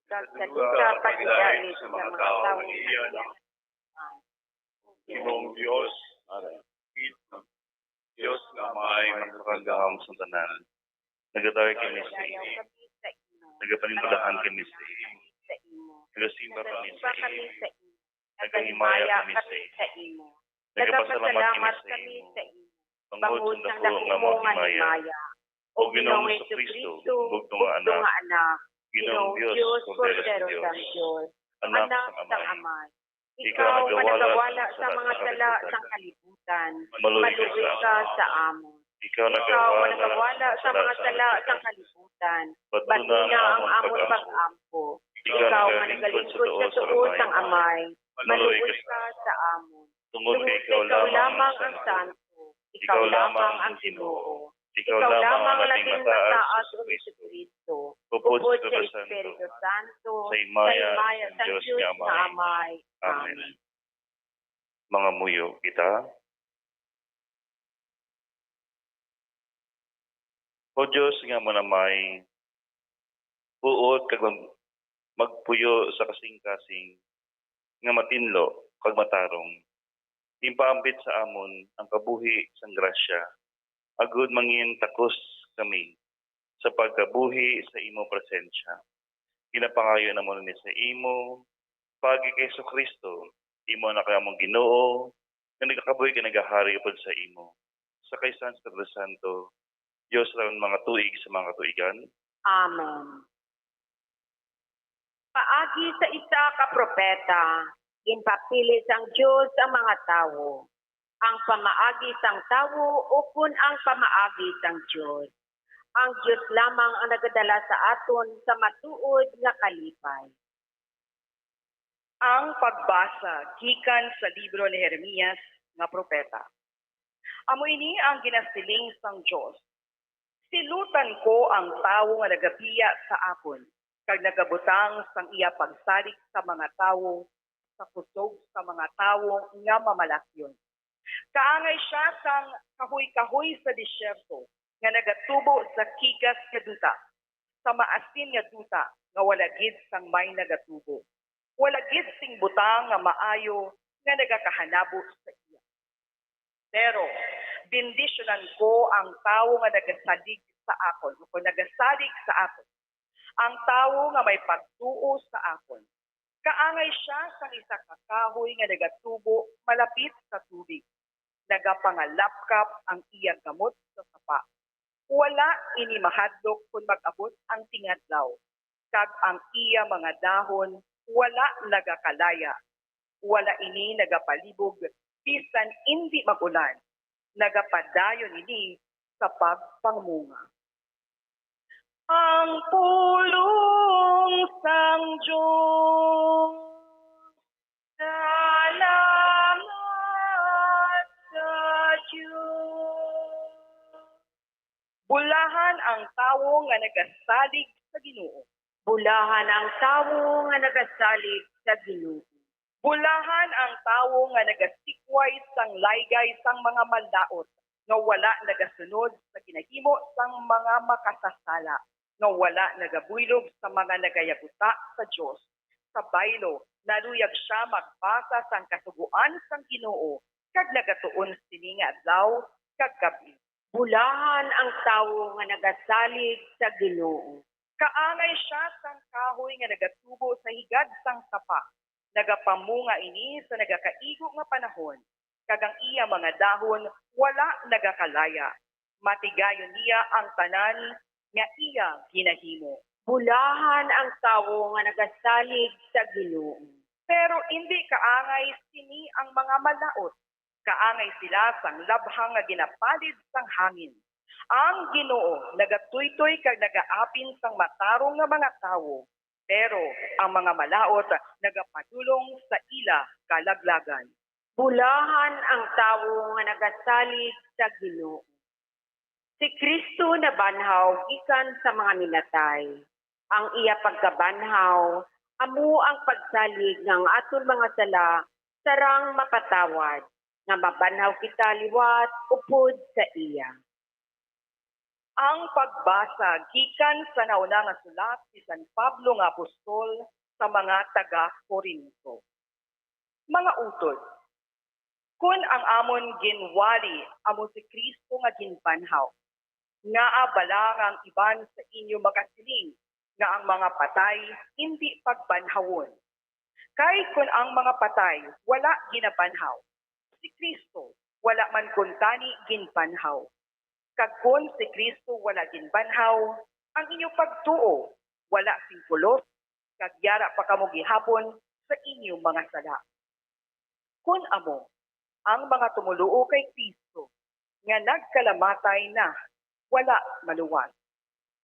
[SPEAKER 13] kag sa
[SPEAKER 14] duga
[SPEAKER 13] duka
[SPEAKER 14] pagdait
[SPEAKER 13] pagdait
[SPEAKER 14] sa
[SPEAKER 13] sa
[SPEAKER 14] mga
[SPEAKER 13] mga
[SPEAKER 14] tao
[SPEAKER 13] tao
[SPEAKER 14] iyan Imong Dios, Dios nga may makakagahom sa tanan. Nagatawag kami sa iyo. Nagapanindulahan kami sa iyo. Nagasimba kami sa iyo. Nagahimaya kami sa iyo. Nagapasalamat kami sa iyo. Pangod sa dako nga mong himaya. O Ginoong Kristo, bugtong nga anak. Ginoong Diyos, Kordero sa Diyos. Anak ng Ama. Ikaw managawala sa mga tala ng kalibutan. Maluwi ka sa amon. Ikaw nagawala sa mga tala ng kalibutan. Batuna ang amon pag-ampo. Ikaw managaligkod sa tuos ng amay. Maluwi ka sa amon. Tungod kay ikaw lamang ang santo. Ikaw lamang ang Ginoo. Ikaw lamang ang laking mataas o Kristo. Bukod sa Espiritu Santo, sa imaya sa Diyos nga amay. Amen. Mga muyo kita. O Diyos nga manamay, buot kag magpuyo sa kasing-kasing nga matinlo kag matarong. Impaambit sa amon ang kabuhi sang grasya. Agud mangin takos kami sa pagkabuhi sa imo presensya. Ginapangayo namon ni sa imo pagi kay Kristo, imo na kamong Ginoo, nga nagakabuhi ka nagahari upod sa imo. Sa kaysan sa Santo, Diyos ron mga tuig sa mga tuigan.
[SPEAKER 13] Amen. Paagi sa isa ka propeta, ginpapili sang Diyos ang mga tao. Ang pamaagi sang tao upon ang pamaagi sang Diyos. Ang Diyos lamang ang nagadala sa aton sa matuod nga kalipay.
[SPEAKER 3] Ang pagbasa gikan sa libro ni Jeremias nga propeta. Amo ini ang ginasiling sang Dios. Silutan ko ang tawo nga nagabiya sa akon, kag nagabutang sang iya pagsalig sa mga tawo, sa kusog sa mga tawo nga mamalakyon. Kaangay siya sang kahoy-kahoy sa disyerto, nga nagatubo sa kigas nga duta, sa maasin nga duta, nga wala gid sang may nagatubo. Wala gid sing butang nga maayo, nga nagakahanabo sa iya. Pero, bendisyonan ko ang tawo nga nagasalig sa akon, o nagasalig sa akon. Ang tawo nga may pagtuo sa akon. Kaangay siya sang isa ka kahoy nga nagatubo malapit sa tubig. Nagapangalapkap ang iyang gamot sa sapa. Wala ini mahadlok kung mag-abot ang tingadlaw. Kag ang iya mga dahon wala nagakalaya. Wala ini nagapalibog bisan hindi magulan. Nagapadayon ini sa pagpangmunga. Ang pulong sang Diyos, salamat sa Diyos. Bulahan ang tawo nga nagasalig sa Ginoo.
[SPEAKER 13] Bulahan ang tawo nga nagasalig sa Ginoo.
[SPEAKER 3] Bulahan ang tawo nga nagasikway sang laygay sang mga mandaot, nga wala nagasunod sa ginahimo sang mga makasasala, nga wala nagabuylog sa mga nagayaguta sa Dios. Sa baylo, naruyag siya magbasa sang kasuguan sang Ginoo, kag nagatuon sini nga adlaw kag gabi.
[SPEAKER 13] Bulahan ang tawo nga nagasalig sa Ginoo.
[SPEAKER 3] Kaangay siya sang kahoy nga nagatubo sa higad sang sapa. Nagapamunga ini sa nagakaigo nga panahon. Kagang iya mga dahon wala nagakalaya. Matigayon niya ang tanan nga iya ginahimo.
[SPEAKER 13] Bulahan ang tawo nga nagasalig sa Ginoo.
[SPEAKER 3] Pero hindi kaangay sini ang mga malaot. Kaangay sila sang labhang nga ginapalid sang hangin. Ang Ginoo nagatuytoy kag nagaapin sang matarong nga mga tawo. Pero ang mga malaot nagapadulong sa ila kalaglagan.
[SPEAKER 13] Bulahan ang tawo nga nagasalig sa Ginoo. Si Kristo nabanhaw gikan sa mga minatay. Ang iya pagkabanhaw amo ang pagsalig ng aton mga sala sarang mapatawad nga mabanhaw kita liwat upod sa iya.
[SPEAKER 3] Ang pagbasa gikan sa nauna nga sulat si San Pablo nga apostol sa mga taga-Korinto. Mga utod, Kun ang amon ginwali amo si Kristo nga ginbanhaw, nga balang ang iban sa inyo makasiling nga ang mga patay hindi pagbanhawon. Kay kun ang mga patay wala ginabanhaw, si Kristo wala man kuntani ginbanhaw. Kag kun si Kristo wala ginbanhaw, ang inyo pagtuo wala singkulos, kag yara pa kamo gihapon sa inyong mga sala. Kun amo ang mga tumuluo kay Kristo nga nagkalamatay na wala maluwas.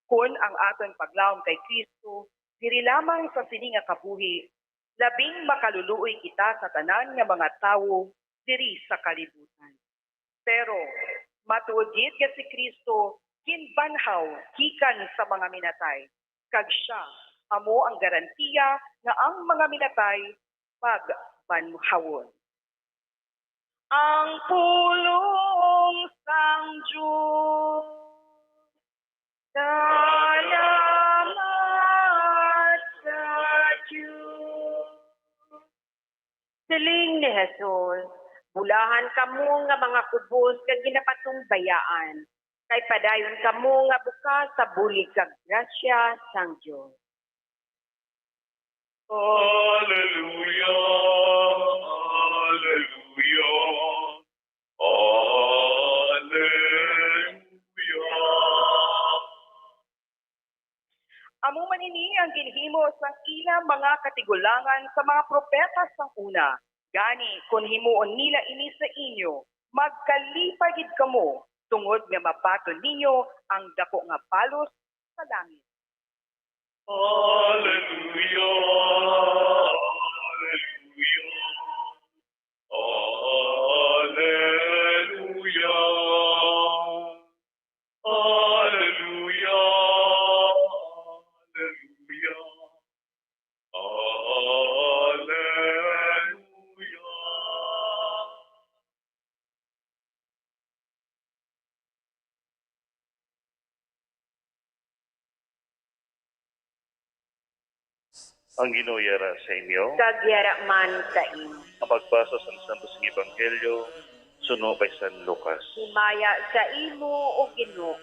[SPEAKER 3] Kun ang aton paglaom kay Kristo diri lamang sa sini nga kabuhi, labing makaluluoy kita sa tanan nga mga tawo diri sa kalibutan. Pero matuod nga si Kristo ginbanhaw gikan sa mga minatay, kag siya amo ang garantiya nga ang mga minatay pagbanhawon. Ang pulong sang Diyos, salamat sa Diyos. Siling ni Jesus, bulahan kamo nga mga kubos kag ginapatungbayaan, kay padayon kamo nga bukas sa bulig kag grasya sang Diyos.
[SPEAKER 14] Hallelujah, hallelujah, hallelujah.
[SPEAKER 3] Amo manini ang ginhimo sang ilang mga katigulangan sa mga propeta sang una. Gani, kung himuon nila ini sa inyo, magkalipay gid kamo, tungod nga mabaton ninyo ang dako nga balos sa langit.
[SPEAKER 14] Hallelujah, hallelujah, hallelujah, hallelujah, hallelujah, hallelujah. Ang Ginoo yara sa inyo.
[SPEAKER 3] Kagyara man sa inyo.
[SPEAKER 14] Ang pagbasa sa Santos ng Ebanghelyo, suno kay San Lucas.
[SPEAKER 3] Himaya sa imo o Ginoo.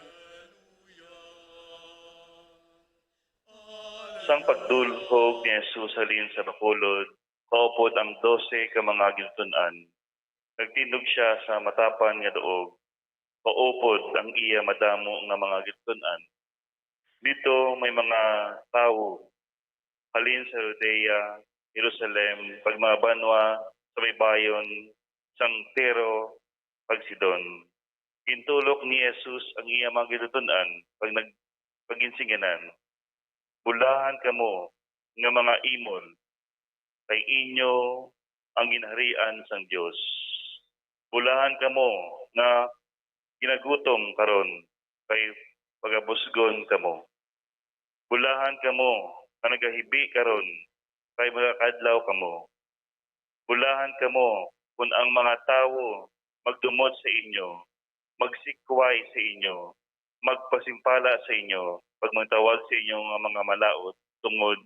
[SPEAKER 14] Sang pagdulhog ni Jesus halin sa bakulod, kaupod ang 12 ka mga gintunan. Nagtindog siya sa matapan nga doog, kaupod ang iya madamo nga mga gintunan. Dito may mga tao halin sa Judea, Jerusalem, pag mga banwa, sa baybayon, sang Tiro, pag Sidon. Intulok ni Jesus ang iya mga gintunan pag paginsinganan. Bulahan kamo nga mga imol, kay inyo ang ginharian sang Dios. Bulahan kamo nga ginagutom karon, kay pagabusgon kamo. Bulahan kamo nga nagahibi karon, kay magakadlaw kamo. Bulahan kamo kung ang mga tawo magdumot sa inyo, magsikway sa inyo, magpasimpala sa inyo, pag magtawag sa inyong mga malaot tungod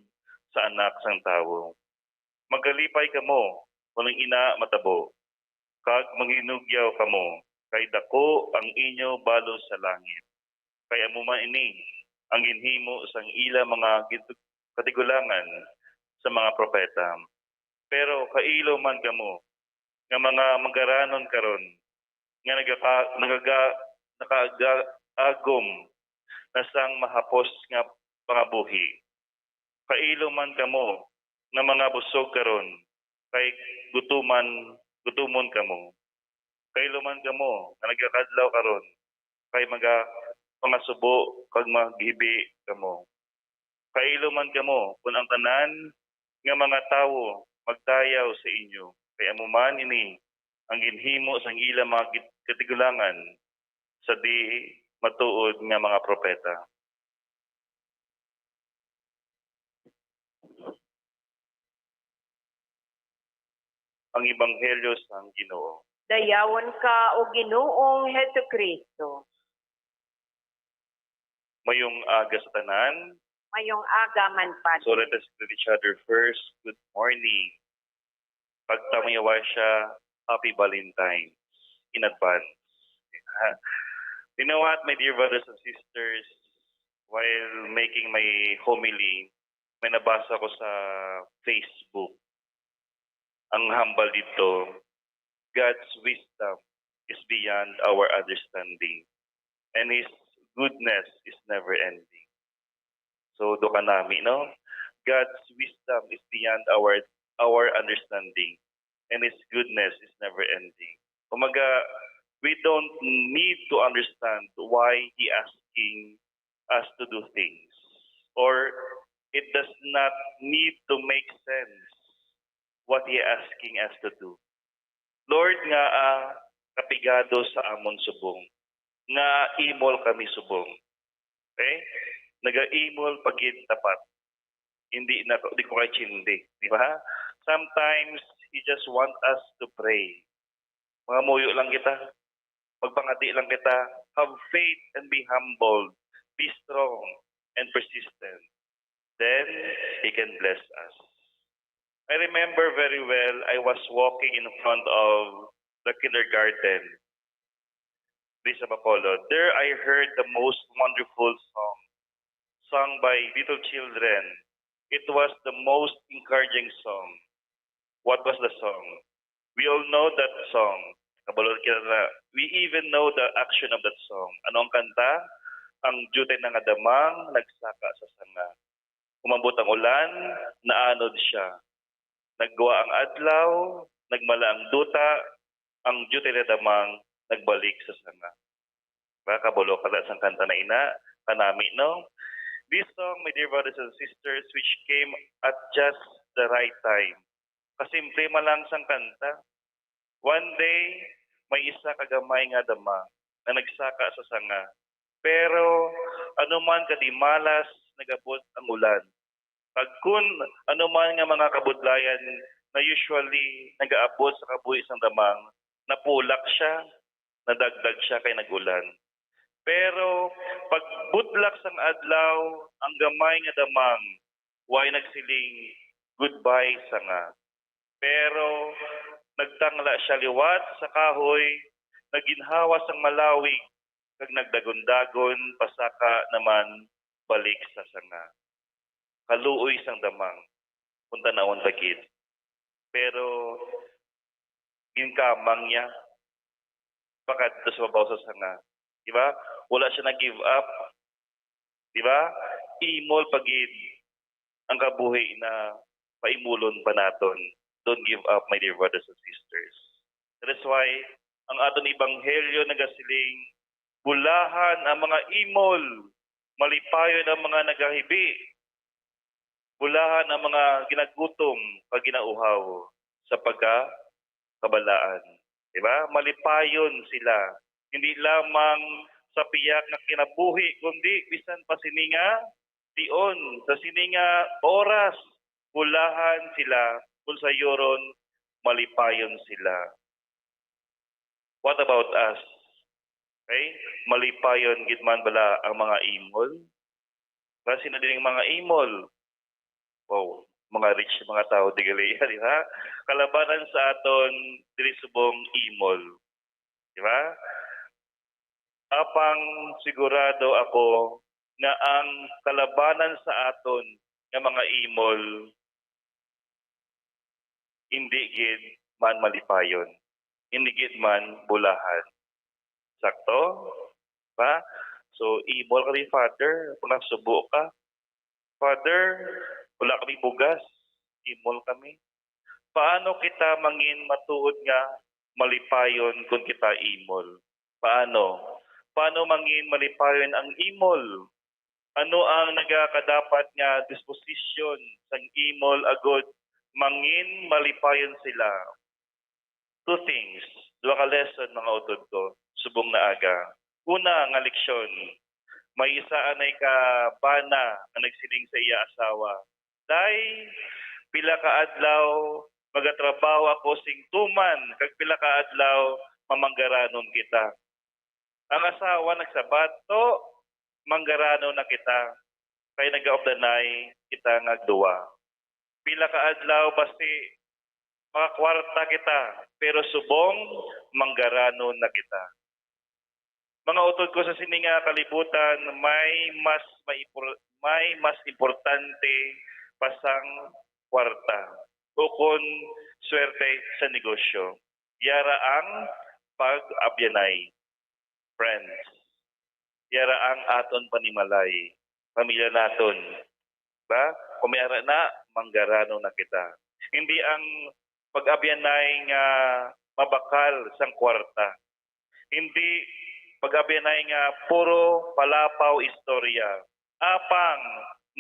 [SPEAKER 14] sa anak sang tawo. Magalipay kamo kung ang ina matabo, kag manginugyaw kamo, kay dako ang inyo balos sa langit. Kay amuman ini ang ginhimo sang ila mga katigulangan sa mga propeta. Pero kailo man kamo nga mga manggaranon karon nga nagaagom na sang mahapos nga pangabuhi. Kailo man kamo nga mga busog karon, kay gutumon kamo. Kailo man kamo nga nagakadlaw karon, kay pangasubo kag maghibi kamo. Kailo man kamo kung ang tanan nga mga tawo magdayaw sa inyo, kay amuman ini ang ginhimo sang ila mga katigulangan sa di matuod nga mga propeta. Ang Ebanghelyo sang Ginoo.
[SPEAKER 3] Dayawon ka o Ginoong Hesukristo.
[SPEAKER 14] Mayong aga sa tanan.
[SPEAKER 3] Mayong aga man pa.
[SPEAKER 14] So let us greet each other first. Good morning. Pagtamayawa siya, Happy Valentine's in advance. You know what, my dear brothers and sisters, while making my homily, may nabasa ko sa Facebook. Ang hambal dito, God's wisdom is beyond our understanding, and His goodness is never ending. So, do ka nami, no? God's wisdom is beyond our understanding, and His goodness is never ending. Umaga, we don't need to understand why He asking us to do things, or it does not need to make sense what He asking us to do. Lord nga kapigado sa amon subong, nga imol kami subong. Okay? Naga-imol pagid tapat. Hindi ko kay chindi, di ba? Sometimes He just want us to pray. Mga muyo lang kita, magpangati lang kita, have faith and be humble, be strong and persistent. Then He can bless us. I remember very well, I was walking in front of the kindergarten, Lisa Bacolod. There I heard the most wonderful song, sung by little children. It was the most encouraging song. What was the song? We all know that song. We even know the action of that song. Ano ang kanta? Ang jutay ng adamang nagsaka sa sanga. Umabot ang ulan, naanod siya. Naggawa ang adlaw, nagmala ang duta, ang jutay na damang nagbalik sa sanga. Kabulo ka sa kanta na ina, kanami, no? This song, my dear brothers and sisters, which came at just the right time. Kasimple malang sang kanta. One day, may isa kagamay nga dama na nagsaka sa sanga. Pero, anuman kadimalas, nagabot ang ulan. Pagkun anuman nga mga kabudlayan na usually nag-aabot sa kabuhi sang damang, napulak siya, nadagdag siya kay nagulan. Pero pagbudlak sang adlaw, ang gamay nga damang, way nagsiling goodbye sanga. Pero nagtangla siya liwat sa kahoy, naginhawa sang malawig, kag nagdagon-dagon, pasaka naman balik sa sanga. Kaluoy sang damang, punta naon bagid. Pero ginkamang niya, bakit sa babaw sa sanga. Diba? Wala siya na-give up. Diba? Imol pagid ang kabuhi na paimulon pa naton. Don't give up, my dear brothers and sisters. That is why, ang aton ibanghelyo nagasiling, bulahan ang mga imol, malipayon ang mga nagahibi, bulahan ang mga ginagutom pag ginauhaw sa pagkakabalaan. Diba? Malipayon sila. Hindi lamang sa piyak na kinabuhi, kundi bisan pa sininga tion, sa sininga oras, bulahan sila, kung sa yoron, malipayon sila. What about us? Okay? Malipayon gitman bala ang mga imol? Kasi na din mga imol. Wow, mga rich mga tao di gali, di ba? Kalabanan sa aton diri subong imol. Di ba? Apang sigurado ako na ang kalabanan sa aton ng mga imol hindi gid man malipayon. Hindi gid man bulahan. Sakto? Ba? So, imol ka rin, Father. Kung nasubo ka, Father, wala kami bugas. Imol kami. Paano kita mangin matuod nga malipayon kung kita imol? Paano? Paano mangin malipayon ang imol? Ano ang nagakadapat nga disposition sang imol agod mangin malipayon sila? Two things. Dua ka lesson mga utod ko. Subong na aga. Una nga leksyon. May isa anay ka bana na nagsiling sa iya asawa. Day, pila ka adlaw magatrabaho ako sing tuman kag pila ka adlaw mamanggaranon kita. Ang asawa nagsabat, to manggaranon na kita. Kay nagaobdanay kita ngagduwa. Pila ka adlaw basti makakwarta kita, pero subong manggarano na kita. Mga utod ko sa sininga kalibutan, may mas importante pasang kwarta o kun swerte sa negosyo. Yara ang pag-abyanay, friends. Yara ang aton panimalay, pamilya naton. Ba? Kung may ara na, manggarano na kita. Hindi ang pag-abyanay nga mabakal sang kwarta. Hindi pag-abyanay nga puro palapaw istorya. Apang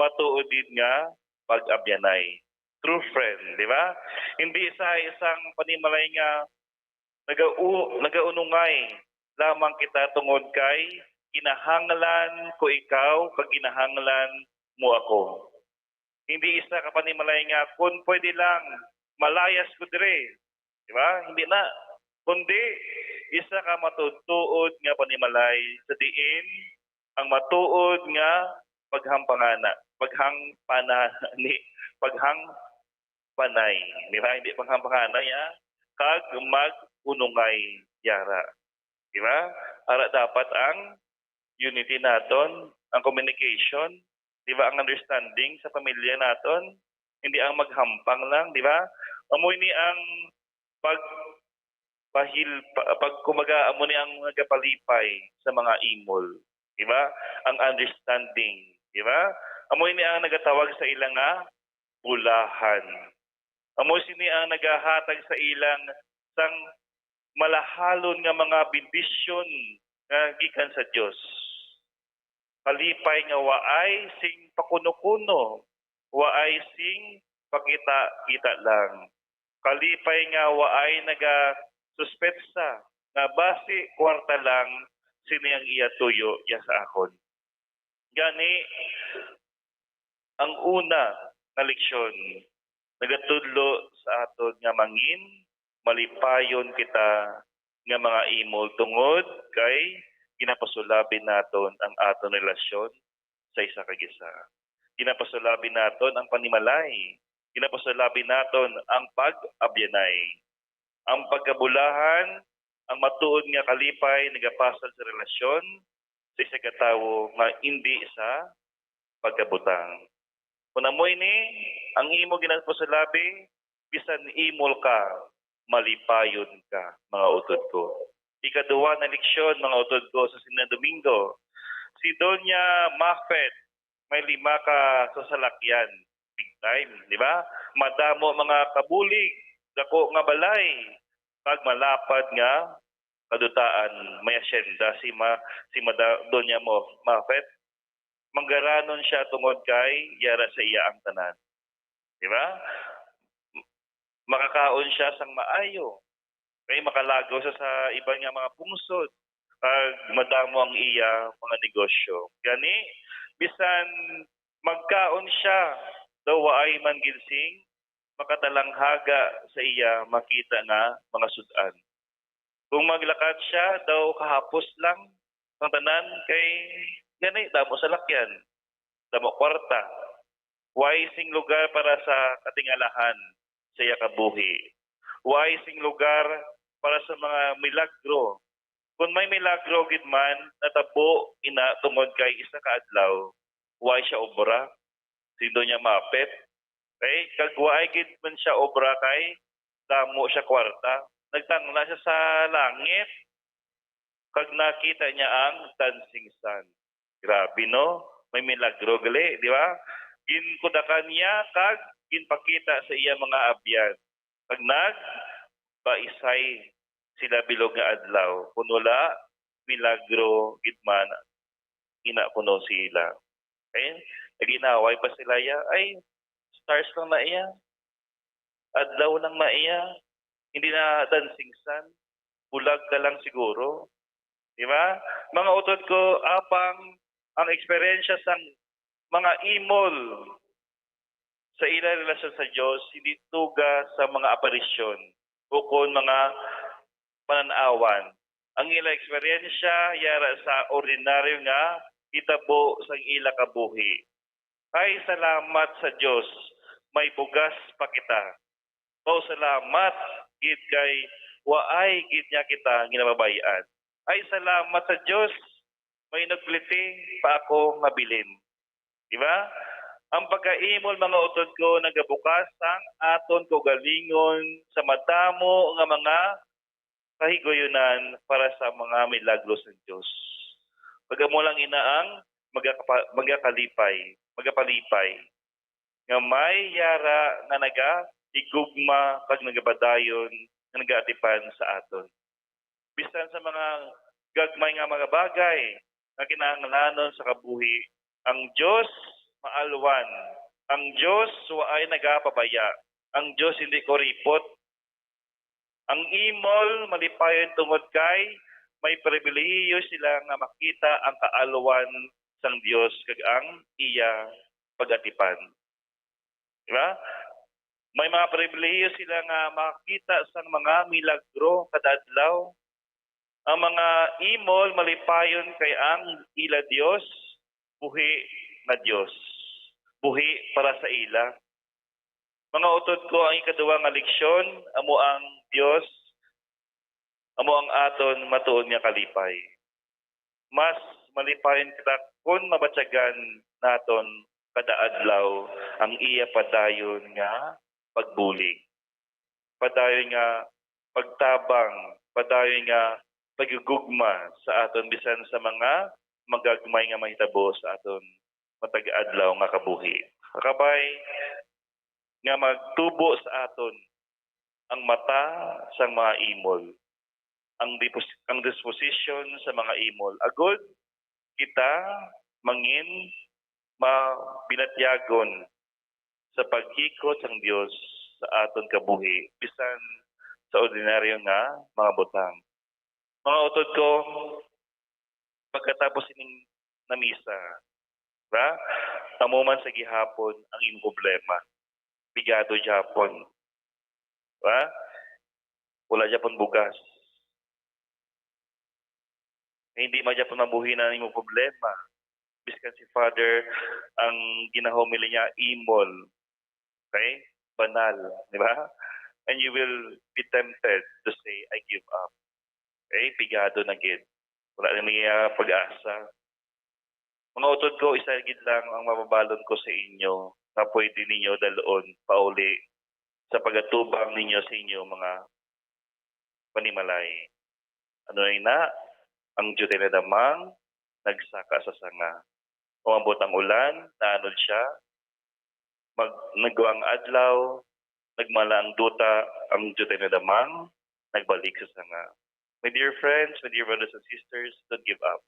[SPEAKER 14] matuodid nga pag-abyanay. True friend, di ba? Hindi isang panimalay nga nagaunungay lamang kita tungod kay kinahanglan ko ikaw kag kinahanglan mo ako. Hindi isa ka panimalay nga kung pwede lang malayas ko dire. Di ba? Hindi na. Kundi isa ka matutuod nga panimalay sa diin ang matuod nga paghangpanay. Di ba? Hindi paghangpanganay, kag mag-unungay yara. Di ba? Ara dapat ang unity naton, ang communication, di ba? Ang understanding sa pamilya naton, hindi ang maghampang lang, di ba? Amoy ni ang kumaga amo ni ang nagapalipay sa mga imol, di ba? Ang understanding, di ba? Amoy ni ang nagatawag sa ilang nga bulahan. Amoy sini ang nagahatag sa ilang sang malahalon nga mga bendisyon nga gikan sa Dios. Kalipay nga waay sing pakuno-kuno, waay sing pakita-kita lang. Kalipay nga waay naga-suspetsa nga base kwarta lang siniyang iya tuyo ya sa akon. Gani ang una na leksyon nagatudlo sa aton nga mangin malipayon kita nga mga imol tungod kay ginapasulabin naton ang aton relasyon sa isa kag isa. Ginapasulabin naton ang panimalay. Ginapasulabin naton ang pag-abyanay. Ang pagkabulahan, ang matuod nga kalipay nagapasal sa relasyon sa isa ka tawo nga hindi sa pagkabutang. Kung amoy ni ang imo ginapasulabi, bisan imol ka, malipayon ka, mga utod ko. Ikaduwa na leksyon, mga utod ko, sa Domingo. Si Doña Mafet, may 5 ka sasalakyan. Big time, di ba? Madamo mga kabulig, dako nga balay. Pag malapad nga, kadutaan, may asyenda si Doña Mafet. Manggaranon siya tungod kay yara sa iya ang tanan. Di ba? Makakaon siya sang maayo. Kay makalagaw siya sa ibang nga mga pungsod. Pag madamo ang iya mga negosyo. Gani, bisan magkaon siya, daw waay man ginsing, makatalanghaga sa iya makita nga mga sudan. Kung maglakad siya, daw kahapos lang ang tanan kay gani, damo sa lakyan, damo kwarta. Waay sing lugar para sa katingalahan sa iya kabuhi. Waay sing lugar para sa mga milagro. Kung may milagro gid man natabo ina tungod kay isa ka adlaw, waay siya obra. Sindo niya mapet. Okay? Kag waay gid man siya obra kay damo siya kwarta. Nagtangla siya sa langit. Kag nakita niya ang dancing sun. Grabe no? May milagro gali, di ba? Ginkudakan niya kag ginpakita sa iya mga abyan. Pag nagbaisay sila bilog nga adlaw, kun wala milagro gitman ina kuno sila. Okay? Naginaway pa sila ya, ay stars lang na iya. Adlaw lang na iya. Hindi na dancing sun. Bulag ka lang siguro. Di ba? Mga utod ko, apang ang eksperyensya sa mga imol sa ilang relasyon sa Diyos, hindi tuga sa mga aparisyon o kung mga pananawan. Ang ilang eksperyensya, yara sa ordinaryo nga, itabo sa ila kabuhi. Ay salamat sa Diyos, may bugas pa kita. O salamat gid kay waay gid niya kita ginababayan. Ay salamat sa Dios may nagpliti pa ako nga bilin. Di ba? Ang pagkaimol mga utod ko nagabukasang aton ko galingon sa madamo nga mga kahigoyonan para sa mga milagros ng Diyos. Pagamo lang inaang magapalipay nga may yara nga igugma kag nagabadayon nga nagaatipan sa aton. Bisan sa mga gagmay nga mga bagay na kinahanglanon sa kabuhi, ang Diyos maalwan. Ang Diyos waay nagapabaya. Ang Diyos hindi koripot. Ang imol malipayon tungod kay may pribilehiyo sila nga makita ang kaalwan sang Diyos kag ang iya pagatipan. Diba? May mga pribilehiyo sila nga makita sang mga milagro kada adlaw. Ang mga imol malipayon kay ang ila Diyos buhi na Diyos. Buhi para sa ila. Mga utod ko ang ikaduwa nga leksyon, amo ang Diyos, amo ang aton matuod nga kalipay. Mas malipayon kita kung mabatyagan naton kada adlaw ang iya padayon nga pagbulig. Padayon nga pagtabang, padayon nga pagugugma sa aton bisan sa mga magagmay nga mahitabo sa aton matag-adlaw nga kabuhi. Kakabay nga magtubo sa aton ang mata sang mga imol, ang disposition sa mga imol. Agod kita mangin mabinatyagon sa paghikot sang Dios sa aton kabuhi bisan sa ordinaryo nga mga butang. Mga utod ko, pagkatapos ining na misa, ba? Tamuman sa gihapon ang imong problema. Bigado Japon. Ba? Wala Japon bugas. Hindi ma Japon mabuhi na imong problema. Biskan si Father ang ginahomily niya imol. Okay? Banal, di ba? And you will be tempted to say, I give up. Okay? Bigado na gid. Wala na may pag-asa. Mga utod ko, isa gid lang ang mababalon ko sa inyo na pwede ninyo dalon pauli sa pagatubang ninyo sa inyo mga panimalay. Ano na? Ang Diyos na damang nagsaka sa sanga. Umabot ang ulan, naanod siya, nagawang adlaw, nagmala ang duta, ang Diyos na damang nagbalik sa sanga. My dear friends, my dear brothers and sisters, don't give up.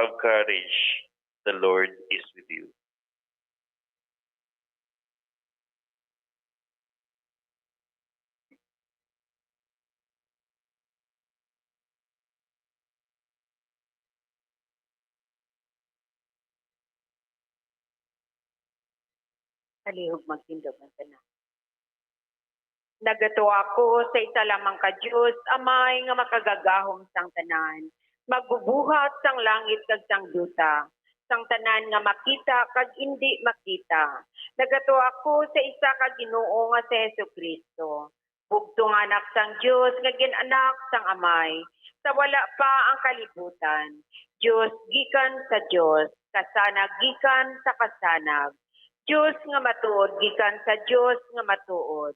[SPEAKER 14] Have courage. The Lord is with you.
[SPEAKER 13] Kalihog magtindog ng tanan. Nagato ako sa isa lamang ka Diyos, amay nga makagagahom sang tanan. Magbubuhat sang langit kag sang duta, sang tanan nga makita kag hindi makita. Nagato ako sa isa ka Ginoo nga si Hesukristo. Bugtong anak sang Diyos nga ginanak sang amay. Sa wala pa ang kalibutan. Diyos gikan sa Diyos, kasanag gikan sa kasanag. Diyos nga matuod gikan sa Diyos nga matuod.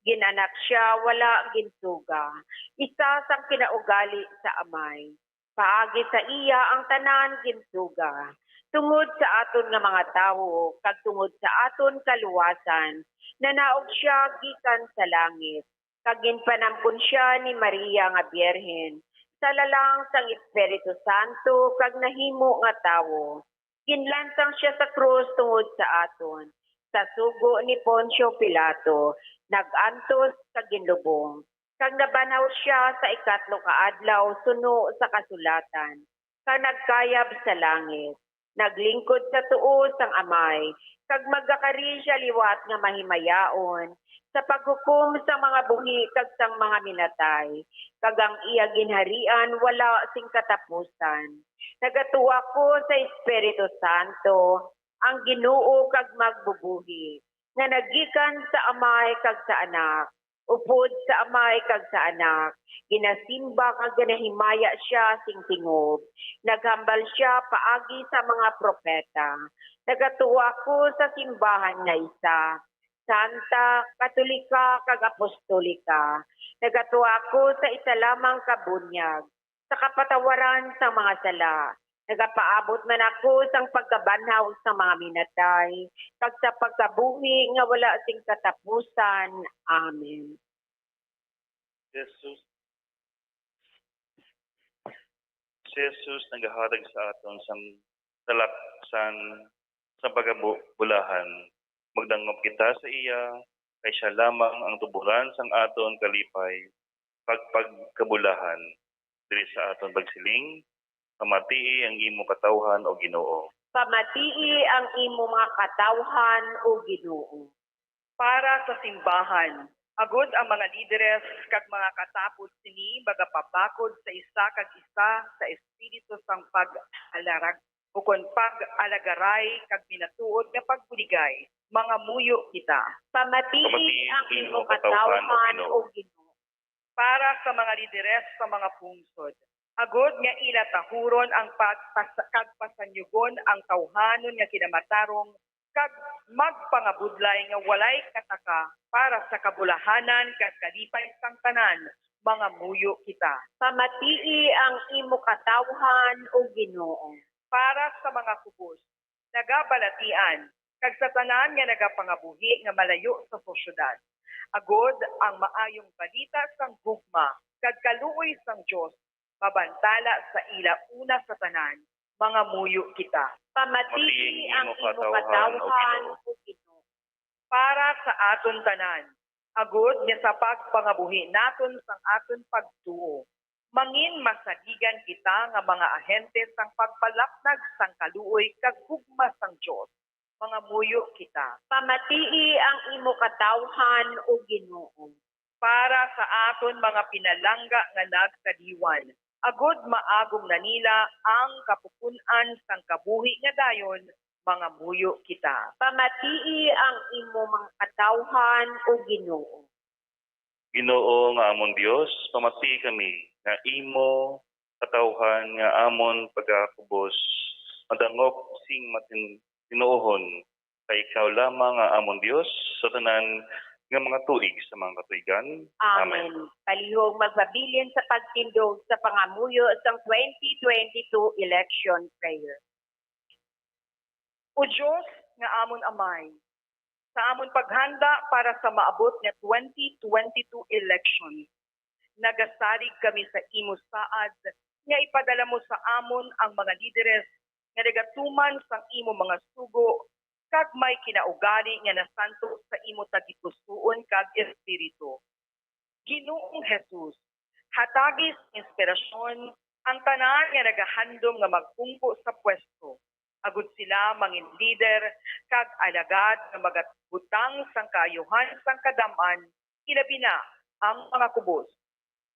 [SPEAKER 13] Ginanak siya wala ginsuga. Isa sang kinaugali sa amay. Paagi sa iya ang tanan ginsuga. Tungod sa aton nga mga tawo, kag tungod sa aton kaluwasan, nanaog siya gikan sa langit. Kag ginpanampun siya ni Maria nga Biyerhen. Sa lalang sang Espiritu Santo kag nahimo nga tawo. Ginlantang siya sa krus tungod sa aton. Sa sugo ni Poncio Pilato, nag-antos kag ginlubong. Kag nabanaw siya sa ikatlo ka adlaw suno sa kasulatan. Kag nagkayab sa langit. Naglingkod sa tuo sang amay. Kag magakari siya liwat nga mahimayaon. Sa paghukom sa mga buhi kag sang mga minatay. Kag ang iya ginharian wala sing katapusan. Nagatuwa ko sa Espiritu Santo, ang Ginoo kag magbubuhi, nga nagikan sa amay kag sa anak, Upod sa amay kag sa anak, ginasimba kag ginahimaya siya sing tingob. Naghambal siya paagi sa mga propeta. Nagatuwa ko sa simbahan nga isa. Santa, Katolika, kag Apostolika. Nagatuwa ko sa isa lamang kabunyag, sa kapatawaran sa mga sala. Nagapaabot man ako sang pagkabanhaw sa mga minatay, kag sa pagkabuhi nga wala sing katapusan. Amen.
[SPEAKER 14] Jesus, si Jesus nagahatag sa aton sang talaksan sa pagabulahan. Magdangop kita sa iya, kay siya lamang ang tuburan sang aton kalipay, pagpagkabulahan. Diri sa aton pagsiling, pamatii ang imo katawhan o Ginoo.
[SPEAKER 13] Pamatii ang imo mga katawhan o Ginoo.
[SPEAKER 3] Para sa simbahan, agod ang mga lideres kag mga katapos sini magapabakod sa isa kag isa sa espiritu sang pag-alarag ukon pag-alagaray kag binatuod nga pagbuligay, mga muyo kita.
[SPEAKER 13] Pamatii ang imo katawhan o Ginoo.
[SPEAKER 3] Para sa mga lideres sa mga pungsod, agod nga ila tahuron ang pagpasanyugon ang tawhanon nga kinamatarong kag magpangabudlay nga walay kataka para sa kabulahanan kag kalipay sang tanan, mga muyo kita.
[SPEAKER 13] Pamatii ang imo katawhan o Ginoo.
[SPEAKER 3] Para sa mga kubos, nagabalatian, kag sa tanan nga nagapangabuhi nga malayo sa sosyudad. Agod ang maayong balita sang gugma, kag kaluoy sang Dios, mabantala sa ila una sa tanan, mga muyo kita.
[SPEAKER 13] Pamatii ang imo katawhan o Ginoo.
[SPEAKER 3] Para sa aton tanan, agod nga sa pagpangabuhi naton sang aton pagtuo. Mangin masaligan kita nga mga ahente sang pagpalapnag sang kaluoy kag gugma sang Dios, mga muyo kita.
[SPEAKER 13] Pamatii ang imo katawhan o Ginoo.
[SPEAKER 3] Para sa aton mga pinalangga nga nagkadiwan, agod maagom na nila ang kapupunan sang kabuhi nga dayon, mga muyo kita.
[SPEAKER 13] Pamatii ang imo mga katawhan o Ginoo.
[SPEAKER 14] Ginoo nga amon Dios, pamati kami nga imo katawhan nga amon pagakubos, madangop sing tinuohon, kay ikaw lamang nga amon Dios sa tanan nga mga tuig sa mga katuigan.
[SPEAKER 13] Amen. Palihog magbabilin sa pagtindog sa pangamuyo sang 2022 election prayer.
[SPEAKER 3] O Diyos nga amon Amay, sa amon paghanda para sa maabot nga 2022 election, nagasarig kami sa imo saad nga ipadala mo sa amon ang mga lideres nga nagatuman sang imo mga sugo kag may kinaugali nga nasanto sa imo tagipusoon kag espiritu. Ginoong Jesus, hatagis inspirasyon ang tanan nga nagahandom nga magpungko sa pwesto. Agud sila mangin leader kag alagad nga magatbutang sang kaayuhan sang kadaman, ilabi na ang mga kubos,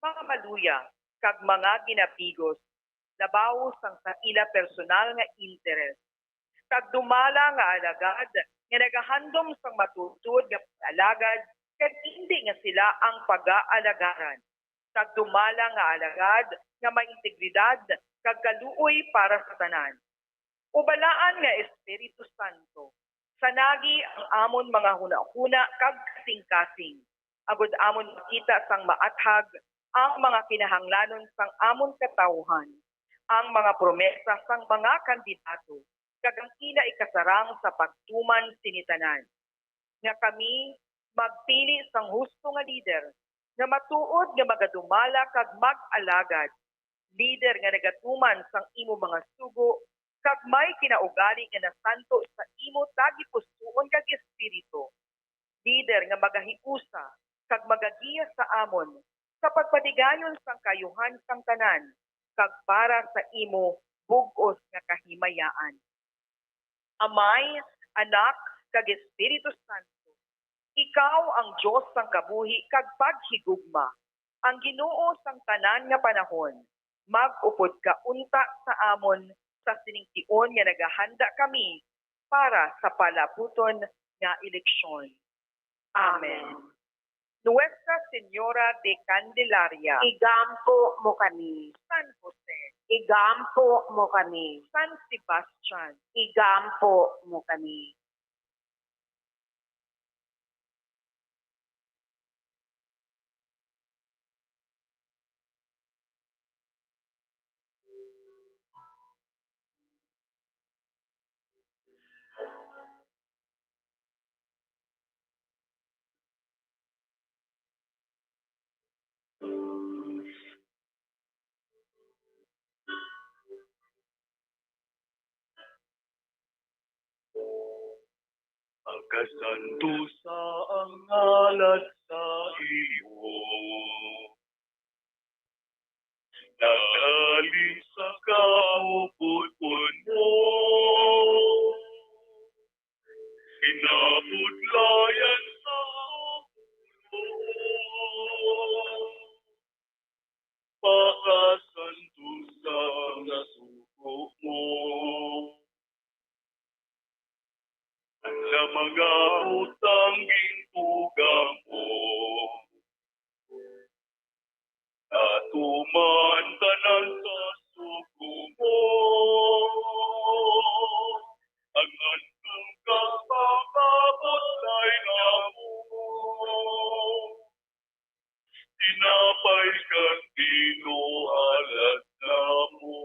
[SPEAKER 3] mga maluya kag mga ginapigos, labaw sang sa ila personal nga interes. Kag dumala nga alagad nga nagahandom sang matutud nga alagad kag hindi nga sila ang pag-aalagaran. Kag dumala nga alagad nga may integridad kag kaluoy para sa tanan. Ubalaan nga Espiritu Santo, sanagi ang amon mga hunahuna kag kasing-kasing. Agud amon makita sang maathag ang mga kinahanglanon sang amon katawhan, ang mga promesa sang mga kandidato, kag ang ila ikasarang sa pagtuman sinitanan. Nga kami magpili sang husto nga leader, nga matuod nga magadumala kag mag-alagad, leader nga nagatuman sang imo mga sugo, kag may kinaugali nga nasanto sa imo tagipusoon kag espiritu. Leader nga magahiusa kag magagiya sa amon sa pagpatigayon sang kayuhan sang tanan kag para sa imo bug-os nga kahimayaan. Amay, Anak, kag Espiritu Santo, ikaw ang Dios sang kabuhi kag paghigugma, ang Ginoo sang tanan nga panahon. Mag-upod ka unta sa amon sa siningtion nga nagahanda kami para sa palaputon nga eleksyon. Amen. Nuestra Señora de Candelaria, igampo mo kami. San Jose, igampo mo kami. San Sebastian, igampo mo kami.
[SPEAKER 14] Pagkasantusa ang ngalan sa iyo. Nagaling sa kaupon mo. Pinapudlayan sa ulo. Pagkasantusa na suko mo. Sa mga utanging tugang mo, natuman tanan sa suko mo, ang andong kakakabot ay namo, tinapay kang tinuhalat na mo.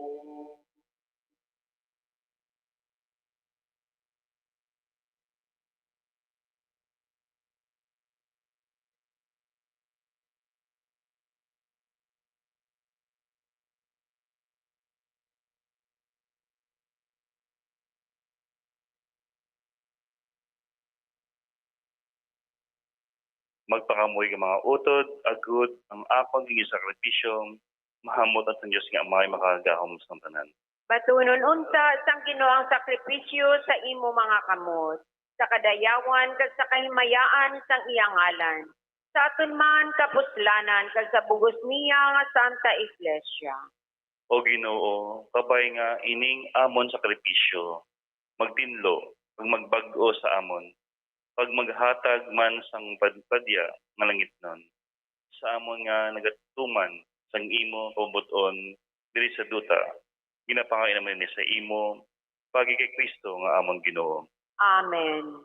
[SPEAKER 14] Magpakamoy ka mga utod, agud, ang akon hingi sakripisyong, mahamot at ang Diyos nga amay makagahom sa tanan.
[SPEAKER 13] Batunon unta sang Ginoo ang sakripisyo sa imo mga kamot, sa kadayawan kag sa kahimayaan sang iyang ngalan. Sa aton man kapuslanan kag sa bugos niya nga Santa Iglesia.
[SPEAKER 14] O Ginoo, kabay nga ining amon sakripisyo, magtinlo, pag magbag-o sa amon, pag maghatag man sang padya nga langit nun, sa amon nga nagatuman sang imo pabuton diri sa duta, ginapangay naman ni sa imo, pagi kay Kristo nga amon Ginoo.
[SPEAKER 13] Amen.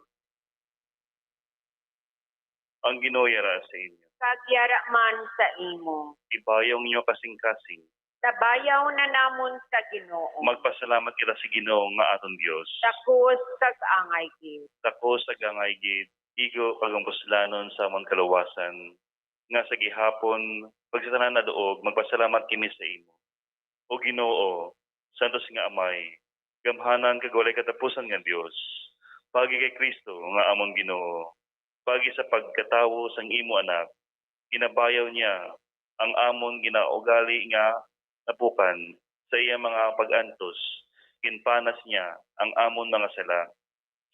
[SPEAKER 14] Ang Ginoo yara sa inyo.
[SPEAKER 13] Kagyara man sa imo.
[SPEAKER 14] Ibayong niyo kasing-kasing.
[SPEAKER 13] Tabayaw na namon sa Ginoo.
[SPEAKER 14] Magpasalamat kita sa Ginoo nga aton Dios.
[SPEAKER 13] Takos kag angay gid.
[SPEAKER 14] Tako sa gangay gid, igo pagampuslanon sa amon kaluwasan, nga sa gihapon, pagsatanan na doog, magpasalamat kini sa imo. O Ginoo, santos nga amay, gamhanan kag walay katapusan nga Dios. Pagi kay Kristo nga amon Ginoo, pagi sa pagkatawo sang imo anak, ginabayaw niya ang amon ginaugali nga napukan sa iya mga pag-antos, ginpanas niya ang amon mga sala.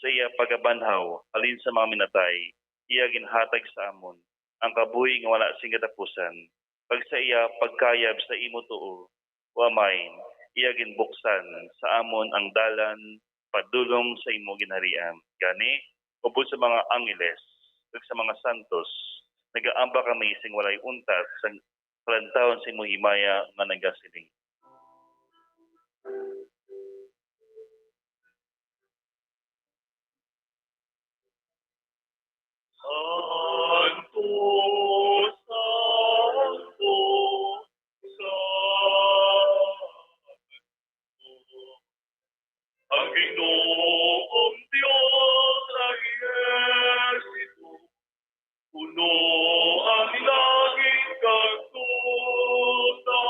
[SPEAKER 14] Sa iya pagabanhaw, alin sa mga minatay, iya ginhatag sa amon, ang kabuhi nga wala sing katapusan. Pag sa iya pagkayab sa imo tuo, wamain, iya ginbuksan sa amon ang dalan, padulong sa imo ginharian. Gani, ubod sa mga angeles, ug sa mga santos, nagaamba kami sing walay untat sa kalantawon sa imo himaya nga nagasiling. Santo, Santo, Santo, ang Ginoong Diyos sa ehersito, puno ang langit kag tuta,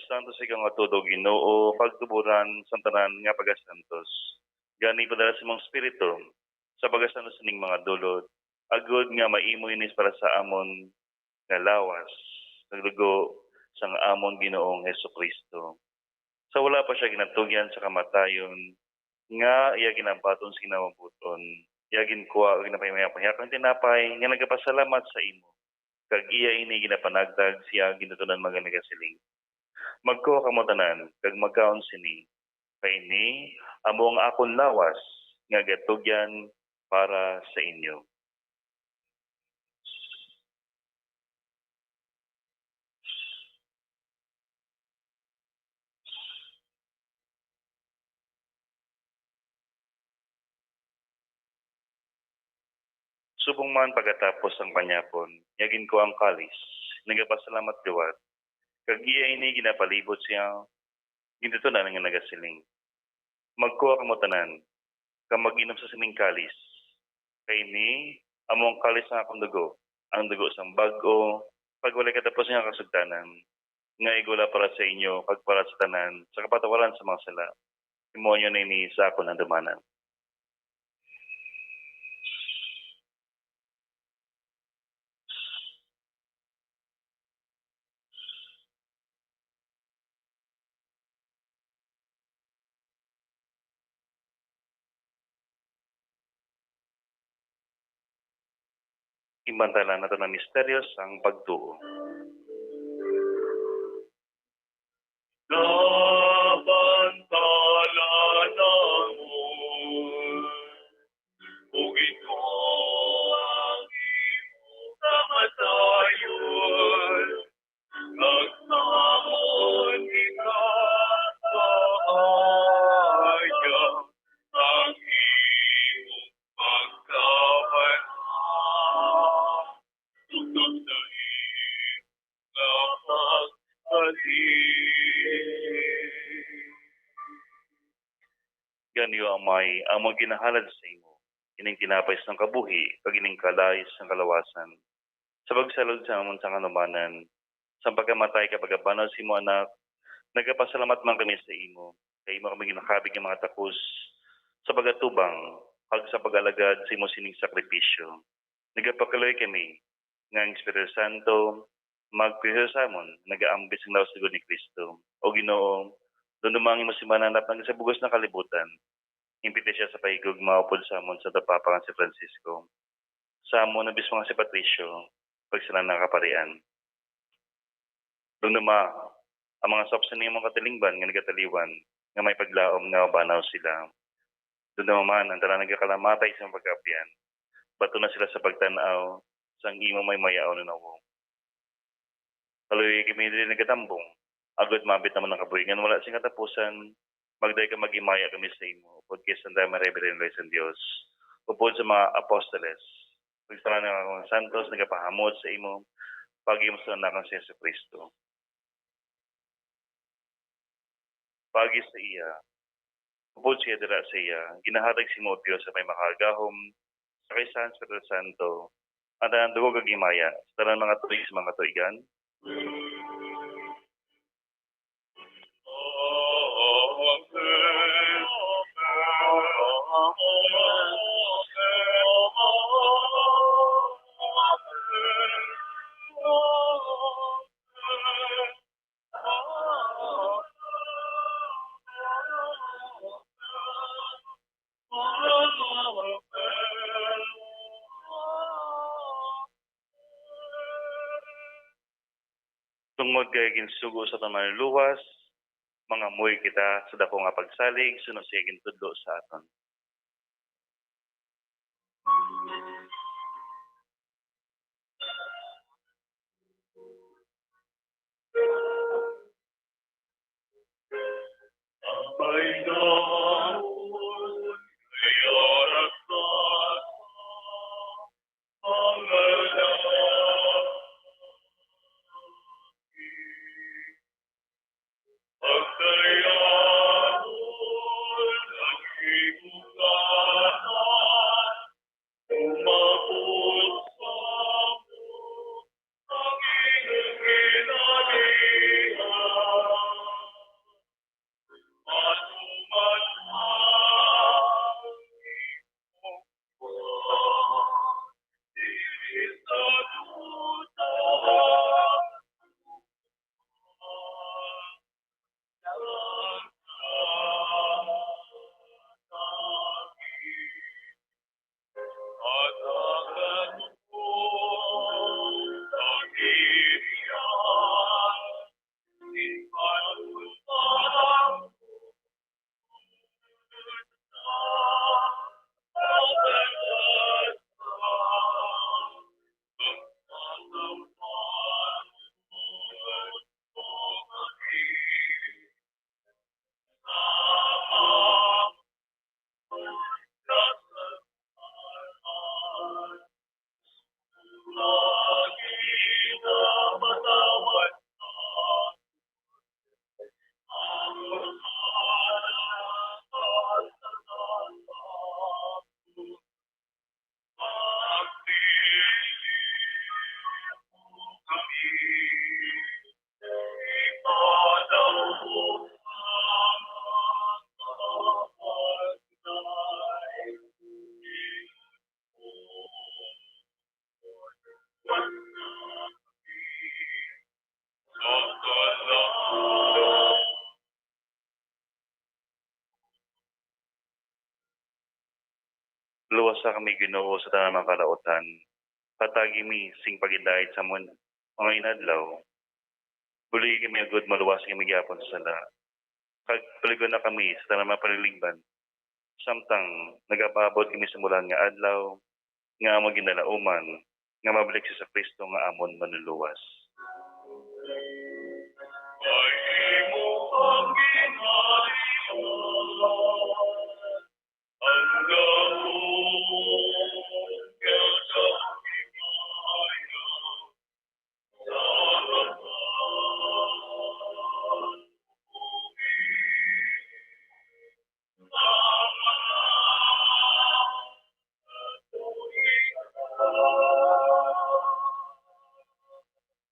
[SPEAKER 14] Santos ikaw nga todo Ginoo, pagtuburan sa tanan nga pagasantos. Gani padala sa mong spirito sa pagasantos ning mga dulot. Agod nga maimo inis para sa amon nga lawas. Naglugo sang amon Ginoong Hesukristo. Sa wala pa siya ginatugyan sa kamatayon, nga iya ginabaton sa kinamabuton. Iya ginkuha o ginapaymayapang tinapay nga nagapasalamat sa imo. Kag iya ini ginapanagdag siya ginutunan mga nagasiling. Magko kamo tanan kag magkaon sini kay ni amo ang akon lawas nga gatugyan para sa inyo. Subong man pagkatapos ang panyapon, yagin ko ang kalis, nagapasalamat liwat. Kag iya ini ginapalibot siya, gintutunan nga nagasiling. Magkuha kamo tanan, kag mag-inom sa sining kalis. Kay ni, among kalis nga akong dugo, ang dugo sang bag-o, pag wala katapos nga kasugtanan, nga igula para sa inyo, kag para sa tanan, sa kapatawaran sa mga sala. Imonyo na ini sa ako ng dumanan. Imbantala na ito ng misteryos ang pagtuo. Nabantala namon, ug ito ang imong kamatayon, nagsamon kita sa hayag, ang imong pagkawan. Tugtog sa Ganyo ang may among ginahalad sa imo, ining tinapay ng kabuhi, kag ining kalay ng kalawasan. Sa pagsalod sa amon sa kanumanan, sa pagkamatay kapag abanal si mo anak, nagapasalamat man kami sa imo, kay imo kami ginakabig ng mga takos, sa pagatubang, kag sa pagalagad sa imo sining sakripisyo. Nagapakaloy kami, nga ang Espiritu Santo, magpiso sa amon, nag-aambis ang lawas ni Kristo. O Ginoo, doon dumangin mo si mananap ng sa bugos ng kalibutan. Impite siya sa paigog maupod sa amon sa dapapangan si Francisco. Sa amon na bismo nga si Patricio, pagsalan ng kaparian. Doon duma, ang mga sopsan ng mga katilingban nga nagataliwan, nga may paglaom nga banaw sila. Doon naman, ang talang nagkakalamatay sa pagkapian. Bato na sila sa pagtanaw, sang imo may mayaw na nawong. Kaloy kami din nagatambong, agad mabit naman ng kabuhingan, wala sing katapusan, magday ka magimaya kami sa imo, upod kay Santa Maria Virgen Lois ng Diyos, upod sa mga apostoles, pagsalan ng mga santos, nagapahamot sa imo, pag-imo sa anak ng Yesu Cristo. Pagi sa iya, upod siya dira sa iya, ginahatag si mo Diyos sa may makagahom, sa kaysan Espiritu Santo, at ang dugo kagimaya, sa talang mga tuig sa mga tuigan. Tungod kay ginsugo sa tanang luwas, mga moy kita sa dako nga pagsalig, sunod siya gintudlo sa aton. Abay na, ay oras na, Luwas sa kami Ginoo sa tanan mga kalautan. Patagi mi sing pagidayat sa mga inadlaw. Buli kami agud maluwas kami gyapon sa sala. Kag paligon na kami sa tanan mga panilingban. Samtang nagapabot kami sa mulan nga adlaw, nga amon ginalauman, nga mabalik siya sa Kristo nga amon manluluwas.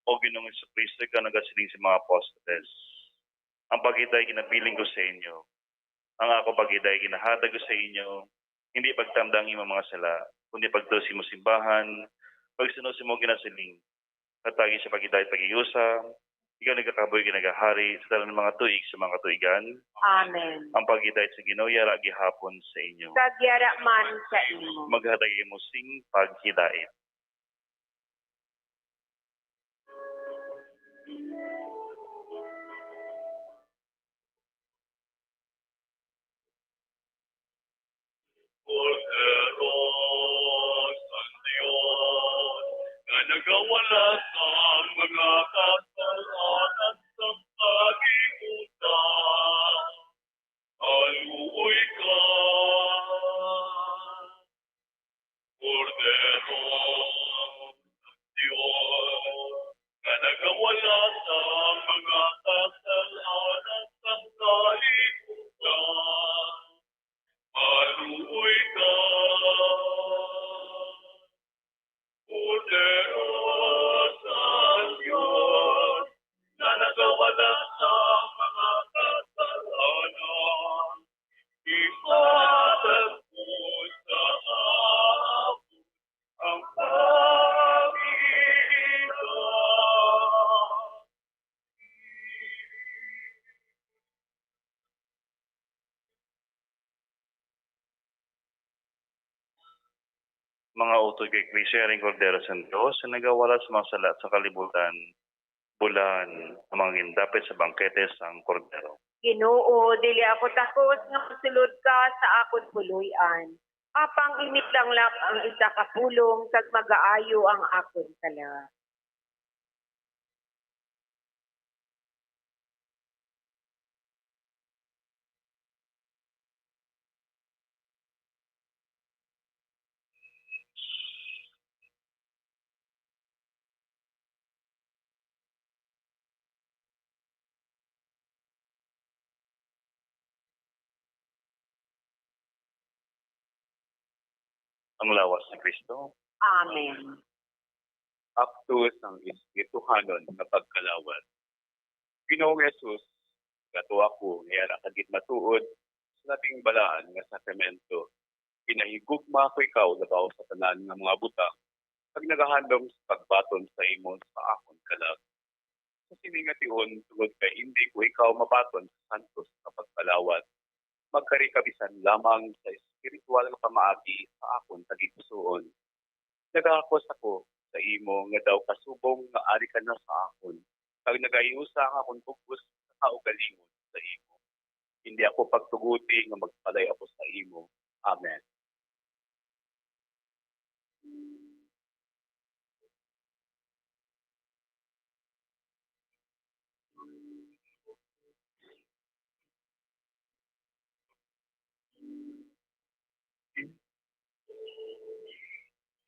[SPEAKER 14] O Ginoong Jesucristo, ikaw nagasiling sa mga apostoles. Ang pagitay ginapiling ko sa inyo. Ang ako pagitay ginahatag ko sa inyo. Hindi pagtamdang imong mga sala, kundi pagtusi mo simbahan, pagsunod mo ginasiling. Katagi sa pagitay pag-iusa, ikaw nagkakaboy ginagahari sa talan ng mga tuig sa mga tuigan.
[SPEAKER 13] Amen.
[SPEAKER 14] Ang pagitay sa Ginoo yara gihapon sa inyo.
[SPEAKER 13] Kagyara man sa imo.
[SPEAKER 14] Maghatag mo sing paghidait. Corderos ang Diyos na nagawala sa mga kasalanan sa pag-iutan. Haluoy ka, Corderos ang Diyos na nagawala sa mga kasalanan sa pag-iutan. Haluoy ka, Corderos ang Diyos na nagawala sa mga kasalanan. Ihatag mo sa amin ang pag-ibig. Mga utod kay Kristo yaring Cordero sa Diyos na nagawala sa mga sala sa kalibutan, bulan, ang mga gindapit sa bangkete sang Cordero.
[SPEAKER 13] Ginoo, dili ako takos nga masulod ka sa akon puloy-an. Apang init lang ang isa ka pulong kag magaayo ang akon sala.
[SPEAKER 14] Ang lawas ni Kristo.
[SPEAKER 13] Amen.
[SPEAKER 14] Aptos ang Espirituhanon na pagkalawat. Ginoong Jesus, gato ako, ngayara kagit matuod sa nating balaan nga sakramento. Pinahigugma ko ikaw labaw sa tanan ng mga butang pag nagahandom sa pagbaton sa imo sa akon kalag. Sa siningation, tugod kay hindi ko ikaw mabaton sa santos na pagkalawat. Magkarikabisan lamang sa espiritual nga pamaagi sa akon tagigusuon. Nagahakos ako sa imo nga daw kasubong nga ari ka na sa akon. Kag nagayusa ang akong pugos sa kaugalingon sa imo. Hindi ako pagtuguti nga magpalay ako sa imo. Amen.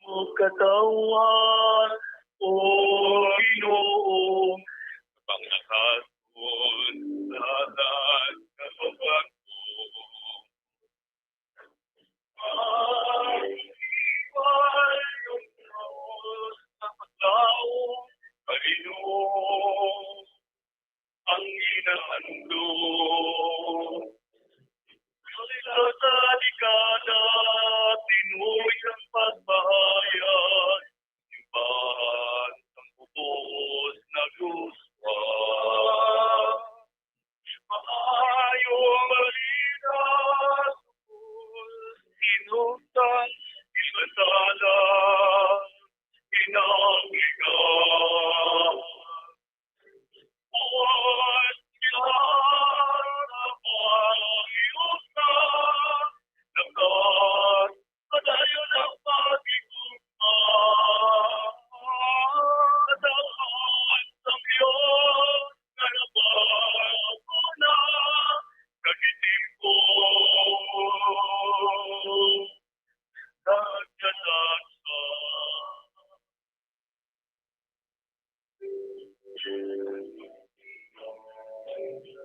[SPEAKER 14] O katawan, O Ginoo, pangakason sa lahat ng pagbago. Ay, yung Diyos sa paglaong, Panginoon, ang inahandog. Sa likada, tinuloy ang pagbahayan, simbahan, ang bubos na guswa. hinungdan, ibatala, inangigan. Buwan kinarapayos na, lakas, padayon ang pag-igugma. Katawan ng iyong karabaw na, kagiting ko. Nagkasasa.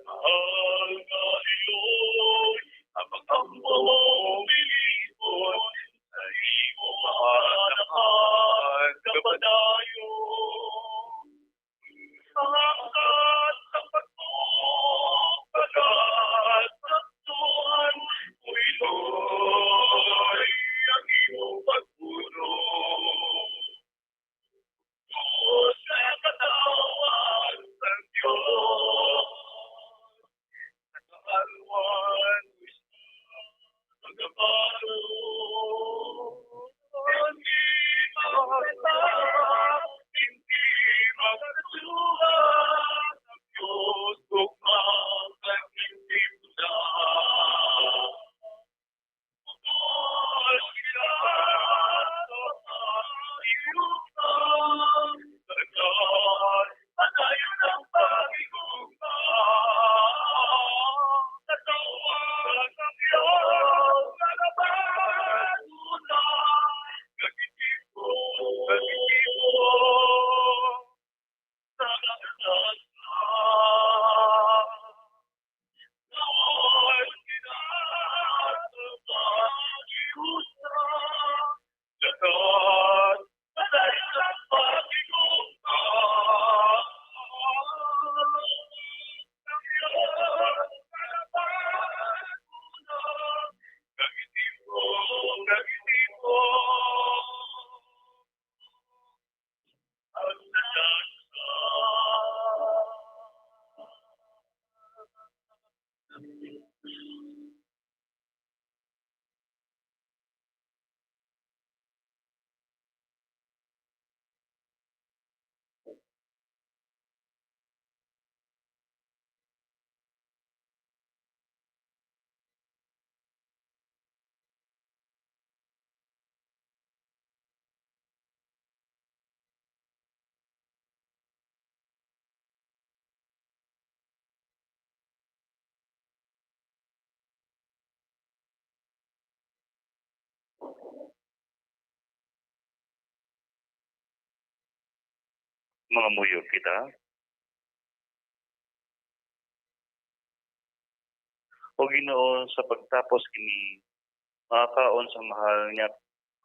[SPEAKER 14] Mahal na iyo'y apag-ampo bilibon sa iyong mahalakan kapadayo. Angkat sa pagpapagat ng tuwan, uloy ang iyong pagpulong. Diyos sa katawan ng Diyos, sa kaalawan mo siya magabalo. Hindi makasarap, hindi makasuhan ang Diyos tugmang at hindi mula. Mahal siya sa iyong Tagal, patayon ang pag-igugma. Katawan ng iyong karabatuna. Kagitipo, sa nagkasa. Lord, kinasabaliusa. Lakas, patayon ang pag-igugma. Ng iyong karabatuna. Kagitipo, ang nagkasa. Mga muyo kita. O Ginoo, sa pagtapos kini makakaon sa mahal niya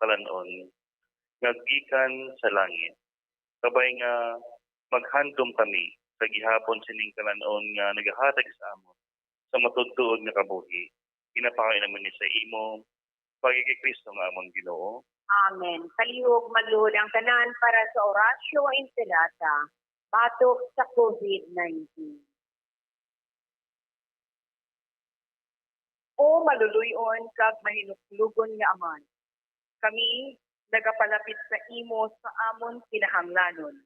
[SPEAKER 14] kalanon ngaggikan sa langit. Kabay nga maghandom kami sa gihapon sining kalanon nga nagahatag sa amon sa matudtuod nga kabuhi. Pinapakain naman ni sa imo pagkikristo nga amon Ginoo.
[SPEAKER 15] Amen. Kalihog magluhod ang tanan para sa orasyo o intilata batok sa COVID-19. O maluluyon kag mahinuklugon nga aman. Kami nagapalapit sa imo sa amon kinahanglanon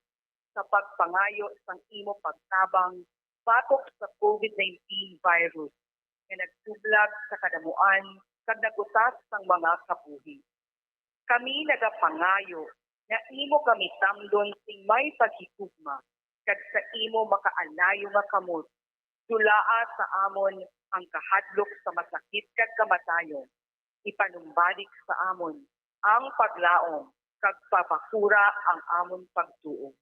[SPEAKER 15] sa pagpangayo sang imo pagtabang batok sa COVID-19 virus nga nagtublag sa kadamuan kag nagutas sang mga kabuhi. Kami nagapangayo nga imo kami tamdon sing may paghigugma kag sa imo makaalayo nga kamot dulaa sa amon ang kahadlok sa masakit kag kamatayon. Ipanumbalik sa amon ang paglaom kag papakura ang amon pagtuo.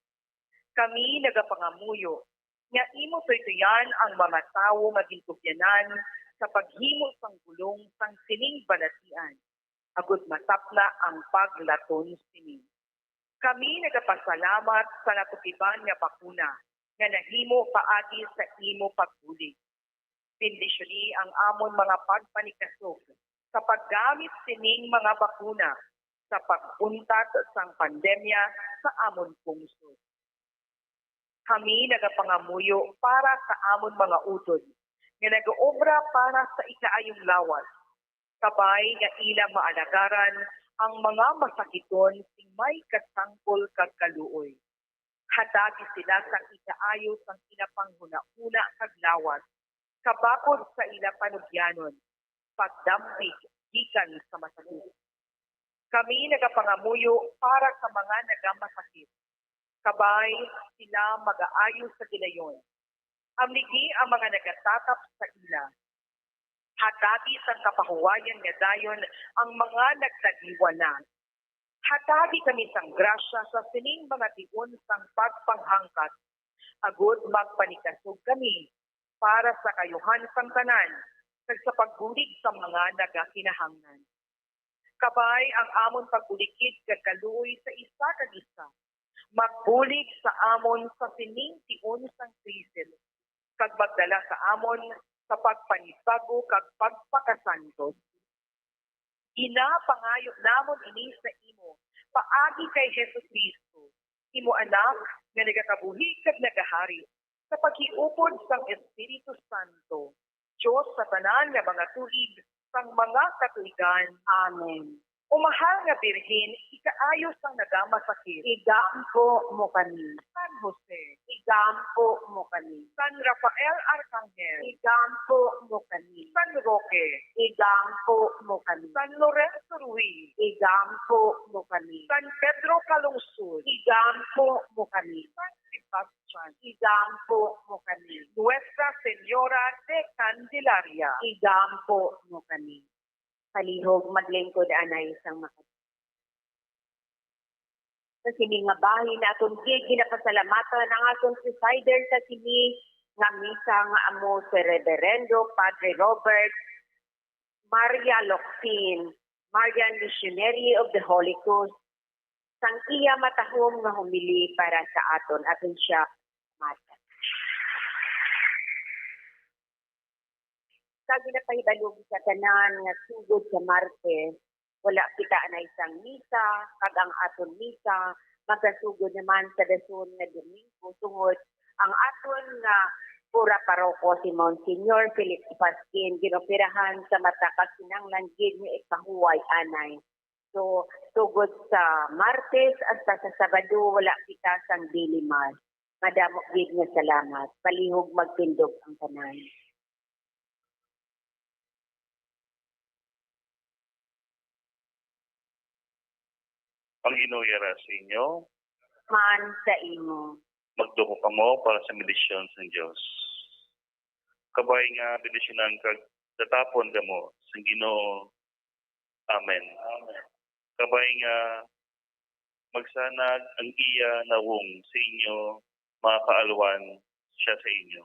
[SPEAKER 15] Kami nagapangamuyo nga imo tuytuyan ang mga tawo maging tupyanan sa paghimo sang gulong sang sining balatian. Agud matapna ang paglaton sini. Kami nagapasalamat sa natukiban nga bakuna nga nahimo paagi sa imo pagbulig. Bendisyoni ang amon mga pagpanikasok sa paggamit sining mga bakuna sa pagpuntat sang pandemya sa amon pungsod. Kami nagapangamuyo para sa amon mga utod nga nagaobra para sa ikaayong lawas. Kabay nga ila maalagaran ang mga masakiton sing may kasangkol kag kaluoy. Hatagi sila sa ikaayo sang inapanghuna-huna kag lawas, kabakod sa ila panugyanon, pagdampig gikan sa masakit. Kami nagapangamuyo para sa mga nagamasakit. Kabay sila mag-aayo sa gilayon. Amligi ang mga nagatatap sa ila. Hatagi sang kapahuwayan nga dayon ang mga nagtagiwanan. Hatagi kami sang grasya sa sining mga tiun sang pagpanghangkat. Agud magpanikasog kami para sa kayuhan sang tanan kag sa pagbulig sa mga nagakinahanglan. Kabay ang amon pagbulikid kag kaluoy sa isa kag isa. Magbulig sa amon sa sining tiun sang krisis kag magdala sa amon sa pagpanisago kag pagpakasantos. Inapangayo namon ini sa imo, paagi kay Jesucristo, imo anak nga nagakabuhi kag nagahari, sa paghiupod sang Espiritu Santo, Diyos sa tanan nga mga tuig, sang mga katuigan. Amen. O mahal nga Birhen, ikaayo sang nagamasakit. Igampo mo kami. San Jose, igampo mo kami. San Rafael Arcangel, igampo mo kami. San Roque, igampo mo kami. San Lorenzo Ruiz, igampo mo kami. San Pedro Calungsod, igampo mo kami. San Sebastian, igampo mo kami. Nuestra Señora de Candelaria, igampo mo kami. Palihog maglingkod anay isang makatapos. Sa sini nga bahin na atong ginapasalamatan ang atong presider sa sini nga misa nga amo si Reverendo Padre Robert Maria Locsin, Marian Missionary of the Holy Ghost, sang iya matahom nga humili para sa aton siya mata. Sa ginapahibalog sa tanan nga sugod sa Martes, wala kita na isang misa, kag ang aton misa, magkasugod naman sa dason nga Domingo, tungod ang aton nga pura paroko si Monsignor Philip Pasquin, ginoperahan sa matakas kinanglan gid ni ikahuway anay. So, sugod sa Martes hasta sa Sabado, wala kita sang daily mass. Madamo gid nga salamat. Palihog magtindog ang tanan.
[SPEAKER 14] Ang inuyara sa inyo,
[SPEAKER 12] Man sa imo.
[SPEAKER 14] magduko ka mo para sa medisyon sa Diyos. Kabay nga bendisyonan kag datapon ka mo sa Ginoo. Amen. Kabay nga magsanag ang iya nawong sa inyo, mga kaalwan siya sa inyo.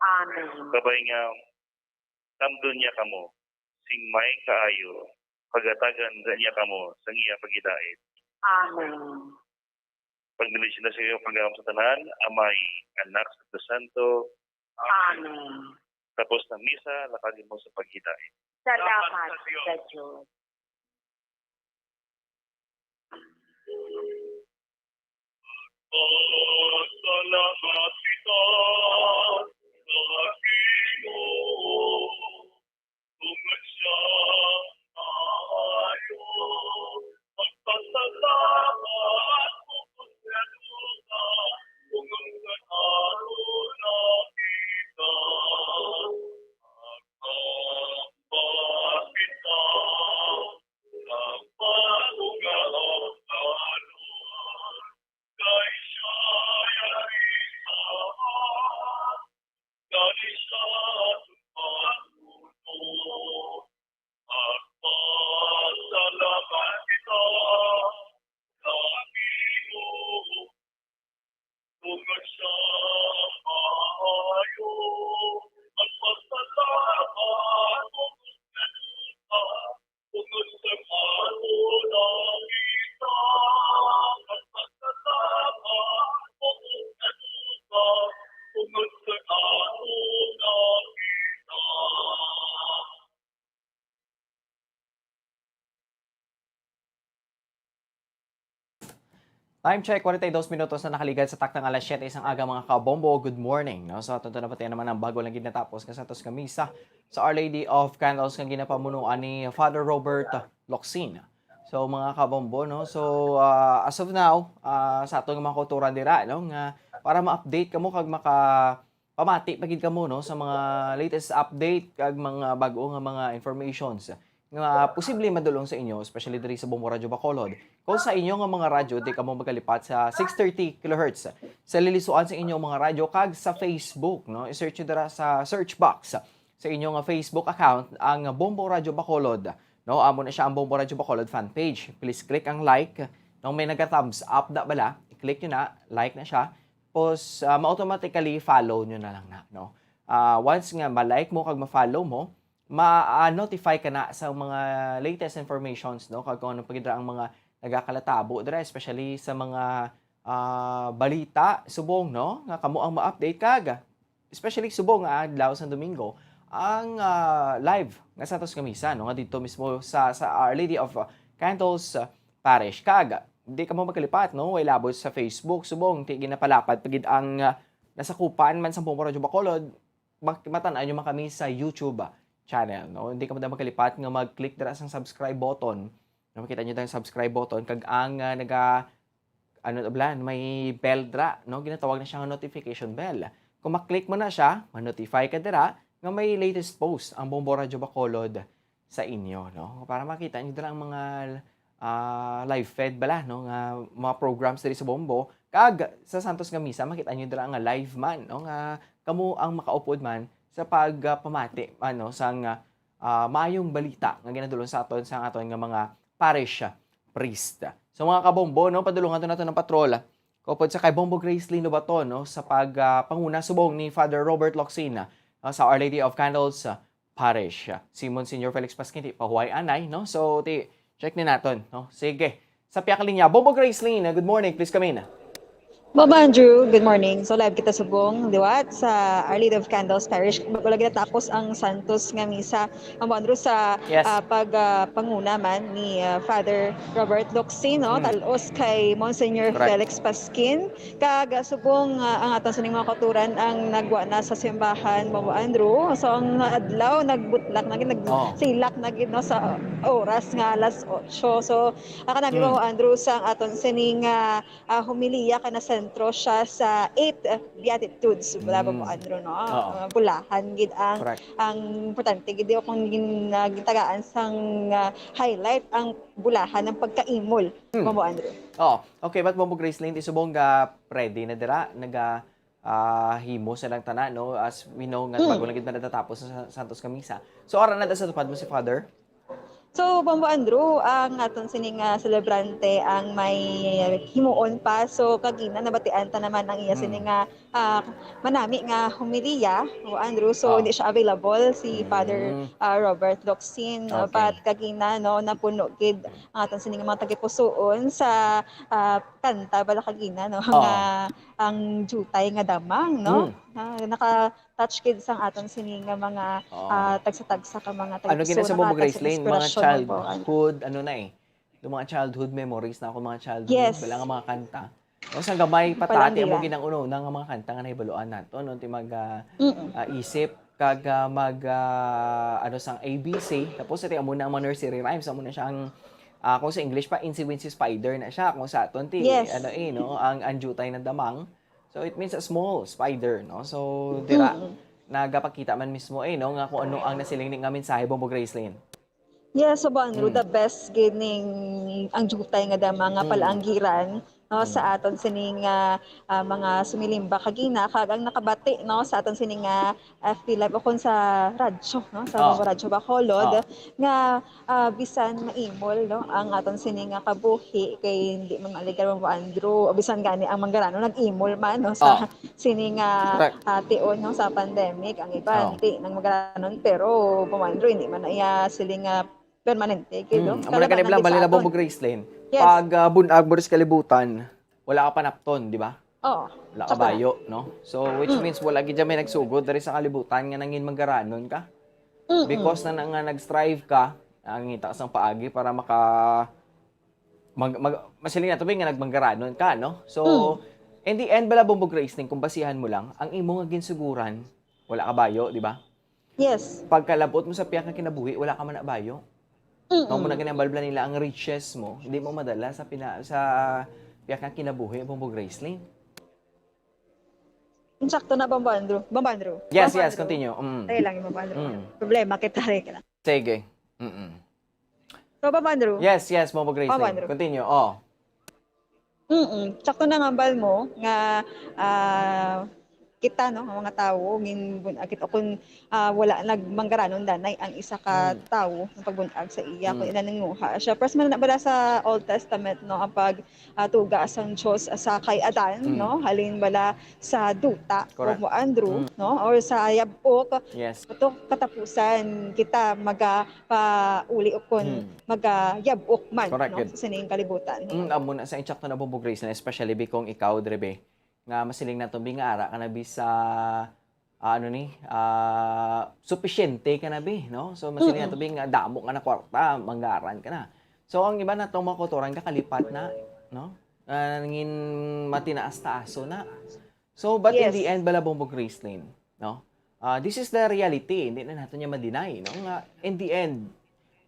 [SPEAKER 12] Amen.
[SPEAKER 14] Kabay nga tamdon niya kamo, sing may kaayo, pagatagan niya kamo sa iya pagidait.
[SPEAKER 12] Amen.
[SPEAKER 14] Pagdilisyon na sa iyo pagkakam sa tanan, Amay, Anak, sa Santo.
[SPEAKER 12] Amen.
[SPEAKER 14] Tapos ng misa, lakagin mo sa paghidait.
[SPEAKER 12] Salamat sa Diyos.
[SPEAKER 6] Salamat kita sa Ginoo, tungod siya tayo. Magpasalamat mo kung galuga, kung ang ganaro na kita. Magpapakita kita ng pag-ugaw kay siya ay isa.
[SPEAKER 1] Time check, 42 minutos na nakaligad sa taktang alas 7 isang aga mga kabombo. Good morning. No? So, ito na pati naman ang bago lang ginatapos kasatos kamisa sa Our Lady of Candles ng ginapamunuan ni Father Robert Locsin. So, mga kabombo, no? So, as of now, sa atong mga kulturan dira, no? Nga, para ma-update kamo kag pamati pagid kamo no sa mga latest update kag mga bago nga mga informations nga posible madulong sa inyo, especially diri sa Bombo Radyo Bacolod. Kung sa inyo nga mga radyo, di kamo magkalipat sa 630 kHz. Sa lilisuan sa inyong mga radyo kag sa Facebook, no? I-search nyo dira sa search box sa inyong Facebook account ang Bombo Radyo Bacolod. No, amo na siya ang Bombo Radyo Bacolod fan page. Please click ang like. Nung may nagka-thumbs up da bala, i-click nyo na, like na siya. Tapos ma-automatically follow nyo na lang na, no? Once nga ma-like mo kag ma-follow mo, ma-notify ka na sa mga latest informations, no? Kag kung ano pagidra ang mga nagakalatabo dira, especially sa mga balita subong, no? Nga kamo ang ma-update kag especially subong nga adlaw sa Domingo ang live nga Santos Kamisa, no? Nga dito mismo sa Our Lady of Candles Parish kag di ka mo magkalipat, no? Way labos sa Facebook subong ti ginapalapad pagid ang nasakupan man sa Bombo Radyo Bacolod, matan-an nyo man kami sa YouTube channel, no? Hindi ka mo magkalipat nga mag-click dira sa subscribe button. No, makita niyo yung subscribe button kag ang may bell dra, no? Ginatawag na siya nga notification bell. Kung ma-click mo na siya, ma-notify ka dira nga may latest post ang Bombo Radyo Bacolod sa inyo, no? Para makita niyo dira ang mga live fed bala, no? Nga mga programs diri sa Bombo kag sa Santos Kamisa makita niyo dira nga live man, no? Nga kamo ang makaupod man sa pagpamati sang maayong balita nga ginadulong sa aton sa aton nga mga parish priest. So mga kabombo, no, padulungan to nato ng patrola. Kupod sa kay Bombo Gracelyn Lobaton, no, sa panguna subong ni Father Robert Locsin sa Our Lady of Candles Parish. Simon Senior Felix Pasquinti, pahuway anay, no? So check ni naton, no. Sige. Sa piyak linya, Bombo Gracelyn, good morning, please come in.
[SPEAKER 12] Mama Andrew, good morning. So live kita subong diwat sa Our Lady of Candles Parish. Wala tapos ang Santos nga misa. Mama Andrew sa
[SPEAKER 1] Yes.
[SPEAKER 12] panguna man ni Father Robert Locsin, no? Talos kay Monsignor
[SPEAKER 1] Correct.
[SPEAKER 12] Felix Pasquin. Kag subong ang aton sa mga kauturan ang nagwa na sa simbahan, Mama Andrew. So ang adlaw nagbutlak nagsilak no sa oras nga alas 8. So kanami Mama Andrew sa aton sining humiliya kana sentro siya sa 8 Beatitudes. Wala ba mo, Andrew, no? Bulahan, gid ang importante, gid kung gintagaan sang highlight ang bulahan ng pagkaimol. Mo, Andrew.
[SPEAKER 1] Okay, but Bombo Gracelyn, isubong ready na dira, himo sa lang tanan, no? As we know, nga bago lang gid man natatapos sa Santos Kamisa. So, ara na sa tupad mo si Father?
[SPEAKER 12] So, Bombo Andrew, ang aton sining celebrante ang may himuon pa. So, kagina nabatian ta naman ang iya sining manami nga humiliya, Bombo Andrew. So, hindi siya available si Father Robert Locsin.
[SPEAKER 1] Okay.
[SPEAKER 12] But kagina no napuno gid ang aton sining mga tagipusoon sa kanta bala kagina no nga ang jutay nga damang, no? Naka-touch gid sang aton sining mga tagsa-tagsa ka mga tagipusoon.
[SPEAKER 1] Ano ginasa Bombo Gracelyn? Mga childhood, yung mga childhood memories na ako, mga childhood, wala nga mga kanta. O sa gamay patati, mo ginang ng mga kanta nga nahibaluan nato, no? Ti isip kag sang ABC, tapos iti amo na ang mga nursery rhymes, amo na siyang kung sa English pa, Incy Wincy Spider na siya, kung sa aton no? Ang anjutay ng damang. So it means a small spider, no? So dira nagapakita man mismo no nga kung ano ang nasilingning nga mensahe Bombo Gracelyn.
[SPEAKER 12] Yes, so Andrew, the best gining ang jutay nga dama nga palanggiran no sa aton sining mga sumilimba kagina kag ang nakabati no sa aton sining FB live o kon sa radyo no sa Radyo Bacolod nga bisan maimol no ang aton sining kabuhi kay hindi man aligar mo Andrew o bisan gani ang manggarano nag-imol man no sa sining tion no sa pandemic ang iba hindi nang magaranon pero Andrew hindi man iya siling permanente kido.
[SPEAKER 1] Amo na kanib lang balila Bombo Gracelyn. Pag bunag mo sa kalibutan, wala ka panapton, di ba? Wala ka bayo, no? So which means wala gid may nagsugod diri sa kalibutan nga nangin manggaranon ka. Because na nga nag-strive ka, ang ngita ka sang paagi para masiling na tubig nga nagmanggaranon ka, no? So, in the end, bala Bombo Graceling, kung basihan mo lang, ang imo nga ginsuguran, wala ka bayo, di ba?
[SPEAKER 12] Yes.
[SPEAKER 1] Pagkalabot mo sa piyak nga kinabuhi, wala ka man na bayo. Kung mo na ginambalbla nila ang riches mo, hindi mo madala sa piyak nga kinabuhi, Bombo Graceling.
[SPEAKER 12] Insakto na Bombo Andrew. Bombo Andrew.
[SPEAKER 1] Yes,
[SPEAKER 12] Bombo
[SPEAKER 1] yes,
[SPEAKER 12] Andrew.
[SPEAKER 1] continue.
[SPEAKER 12] Tayo lang yung Bombo Andrew. Problema, kita rin ka lang.
[SPEAKER 1] Sige.
[SPEAKER 12] So, Bombo Andrew.
[SPEAKER 1] Yes, Bombo
[SPEAKER 12] Bombo
[SPEAKER 1] Graceling.
[SPEAKER 12] Andrew.
[SPEAKER 1] Continue. Oh.
[SPEAKER 12] Sakto na nga bal mo nga kita no ang mga tawo kita kung wala nagmanggaranon danay ang isa ka tawo ng pagbunag sa iya kun nananguha siya first man na bala sa Old Testament no ang pagtuga sang Dios sa kay Adan no halin bala sa duta o Andrew no or sa Yabok ito katapusan kita pauli ukon Yabok man no sa sining kalibutan
[SPEAKER 1] Amo na sa insakto na Bombo Graceling, especially bikong ikaw drebe nga masiling na tubing nga ara kanabi sa supisyente kanabi no so masiling na tubing nga damo nga na kwarta manggaran ka na so ang iba na tong makotoran ka kalipat na no ngin matinaas taaso na so but in the end bala Bombo Graceling no this is the reality hindi na natin niya ma-deny no nga in the end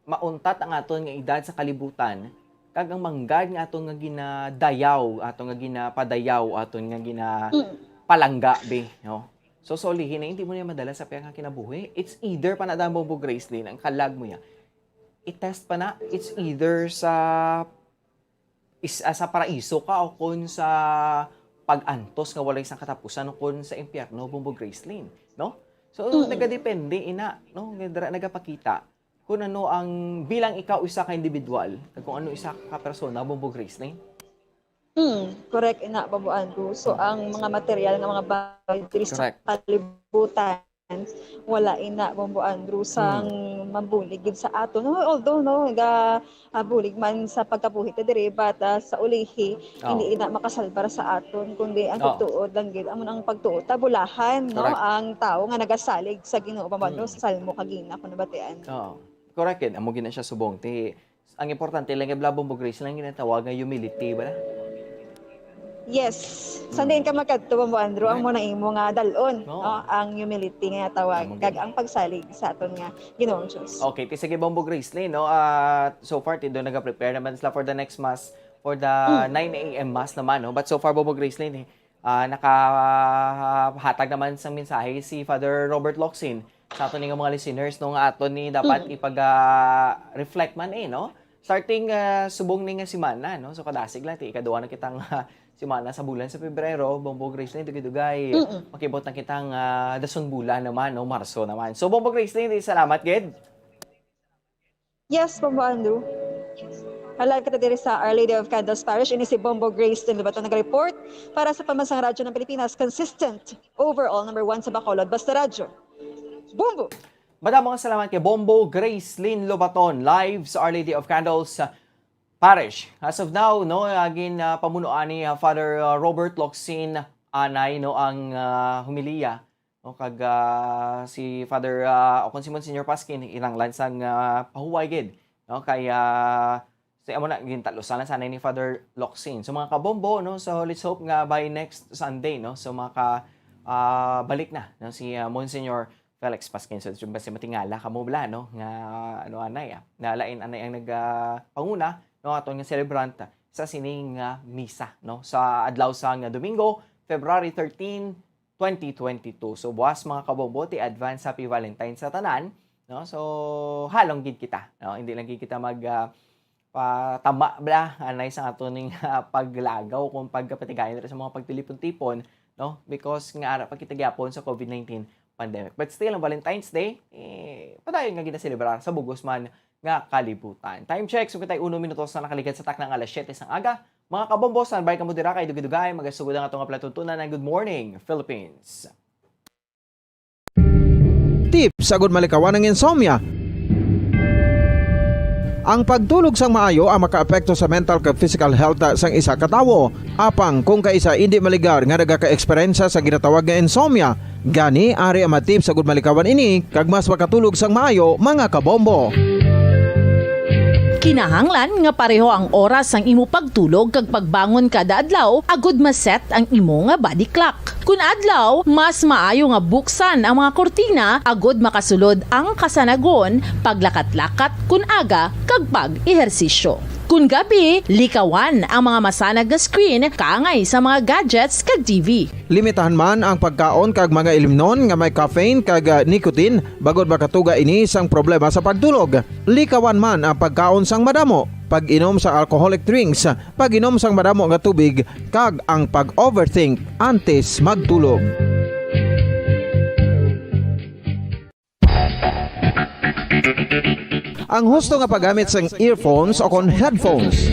[SPEAKER 1] mauntat ang aton nga edad sa kalibutan kag ang manggad nga aton nga ginadayaw, aton nga ginapadayaw, aton nga ginapalangga be, no? So solihin na hindi mo niya madala sa piyak nga kinabuhi. It's either pa na Bombo Graceling ang kalag mo ya. I-test pa na it's either sa paraiso ka o kun sa pag-antos nga walay isang katapusan o kun sa impyerno Bombo Graceling, no? So nagadepende ina, no? Nagapakita kung ano ang bilang ikaw isa ka individual, kung ano isa ka persona, Bombo Graceling.
[SPEAKER 12] Correct ina Bombo Andrew. So ang mga material nga mga bagay diri sa kalibutan wala ina Bombo Andrew sang mabulig gid sa ato no although no bulig man sa pagkabuhi ta diri but sa ulihi hindi ina makasalbar sa aton kundi ang pagtuod lang gid amon ang pagtuod tabulahan no ang tao nga nagasalig sa Ginoo Bombo Andrew sa salmo kagina kun nabatian.
[SPEAKER 1] Correct amo gina siya subong ti ang importante lang nga Bombo Graceling ginatawag nga humility ba?
[SPEAKER 12] Yes. Sandiin ka makadto Bombo Andrew ang muna imo nga dalon no ang humility nga tawag kag ang pagsalig sa aton nga Ginoong Dios.
[SPEAKER 1] Okay, ti sige Bombo Graceling no so far ti do naga-prepare naman sila for the next mass for the 9 AM mass naman no but so far Bombo Graceling nakahatag naman sang mensahe si Father Robert Locsin sa aton nga mga listeners no nga aton ni dapat ipag-reflect man no starting subong ni nga semana no so kadasig lang ti ikaduha na kitang semana sa bulan sa Pebrero Bombo Graceling dugay makibot na kitang dason bulan naman no Marso naman so Bombo Graceling salamat gid.
[SPEAKER 12] Yes Bombo Andrew. Halal kita diri sa Our Lady of Candles Parish ini si Bombo Graceling Lubaton nag-report para sa Pambansang Radyo ng Pilipinas consistent overall number 1 sa Bacolod Basta Radyo. Bombo!
[SPEAKER 1] Madamong salamat kay Bombo Graceling Lobaton live sa Our Lady of Candles Parish. As of now, no, agin pamunuan ni Father Robert Locsin anay no ang humiliya no kag si Father Ocon Simon Senior Paskin ilang lansang pahuway gid no kay sa amo na gintalosan sana ni Father Locsin. So mga kabombo no so let's hope nga by next Sunday no so balik na no si Monsignor Felix Paskin so basta matingala kamo bla no nga ano anay na lain anay ang nagpanguna no aton nga celebrant sa sining misa no sa adlaw sa Domingo February 13, 2022. So buwas mga kabombo ti advance happy Valentine's sa tanan no so halong gid kita no hindi lang gid kita mag patama bla anay sa aton ning paglagaw kung pagkapatigayon sa mga pagtilipon-tipon no because nga ara pa kita gyapon sa COVID-19 pandemic. But still, ang Valentine's Day, padayon nga ginaselebrar sa bugos man nga kalibutan. Time check, so kitay 1 minutos na nakaligat sa taknang alas 7 sang aga. Mga kabombo, sanbay ka mo dira kay dugay-dugay, magasugod ang atong platuntunan ng Good Morning, Philippines.
[SPEAKER 16] Tips sa good malikawan ng insomnia. Ang pagtulog sang maayo ang makaapekto sa mental kag physical health sang isa ka tawo. Apang kung kaisa hindi maligar nga nagaka-eksperyensya sa ginatawag nga insomnia, gani ari ang matip sa good malikawan ini kag mas makatulog sang maayo mga kabombo.
[SPEAKER 7] Kinahanglan nga pareho ang oras ang imo pagtulog kag pagbangon kada adlaw agud maset ang imo nga body clock. Kun adlaw, mas maayo nga buksan ang mga kortina agud makasulod ang kasanagon, paglakat-lakat kun aga kag pag-ehersisyo. Kun gabi, likawan ang mga masanag nga screen kaangay sa mga gadgets kag TV.
[SPEAKER 16] Limitahan man ang pagkaon kag mga ilimnon nga may caffeine kag nicotine bagod makatuga ini sang problema sa pagtulog. Likawan man ang pagkaon sang madamo, pag-inom sa alcoholic drinks, pag-inom sang madamo nga tubig kag ang pag-overthink antes magtulog. Ang husto nga paggamit sang earphones o kon headphones.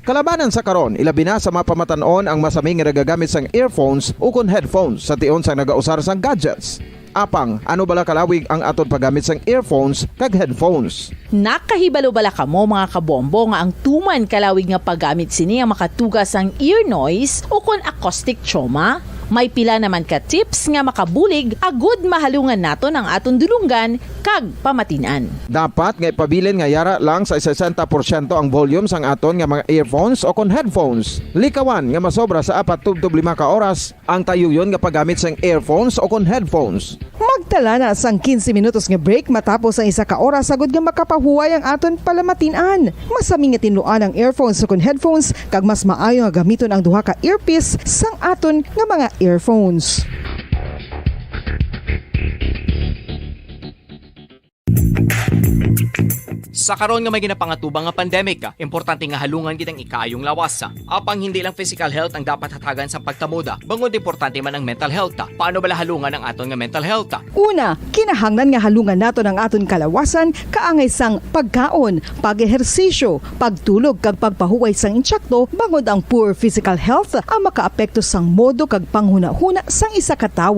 [SPEAKER 16] Kalabanan sa karon, ilabi na sa mga pamatanon ang masaming nga nagagamit sang earphones o kon headphones sa tion sang nagausar sang gadgets. Apang, ano bala kalawig ang aton paggamit sang earphones kag headphones?
[SPEAKER 7] Nakahibalo bala kamo mga kabombo nga ang tuman kalawig nga paggamit sini ang makatugas ang ear noise o kon acoustic trauma? May pila naman ka tips nga makabulig agud mahalungan naton ang aton dulunggan kag pamatinan.
[SPEAKER 16] Dapat nga ipabilin nga yara lang sa 60% ang volume sang aton nga mga earphones o kon headphones. Likawan nga masobra sa 4-5 ka oras ang tayuyon nga paggamit sang earphones o kon headphones.
[SPEAKER 17] Magtala na sang 15 minutos nga break matapos ang 1 ka oras sagud nga makapahuway ang aton palamatinan. Masami nga tinluan ang earphones o kon headphones kag mas maayo nga gamiton ang duha ka earpiece sang aton nga mga earphones.
[SPEAKER 18] Sa karon nga may ginapangatubang nga pandemic, importante nga halungan gid ang ikaayong lawas. Apang hindi lang physical health ang dapat hatagan sa pagtamuda, bangod importante man ang mental health. Paano bala halungan ang aton nga mental health?
[SPEAKER 17] Una, kinahanglan nga halungan naton ang aton kalawasan kaangay sang pagkaon, pag-ehersisyo, pagtulog kag pagpahuway sang insyakto bangod ang poor physical health ang makaapekto sang modo kag panghuna-huna sang isa ka tawo.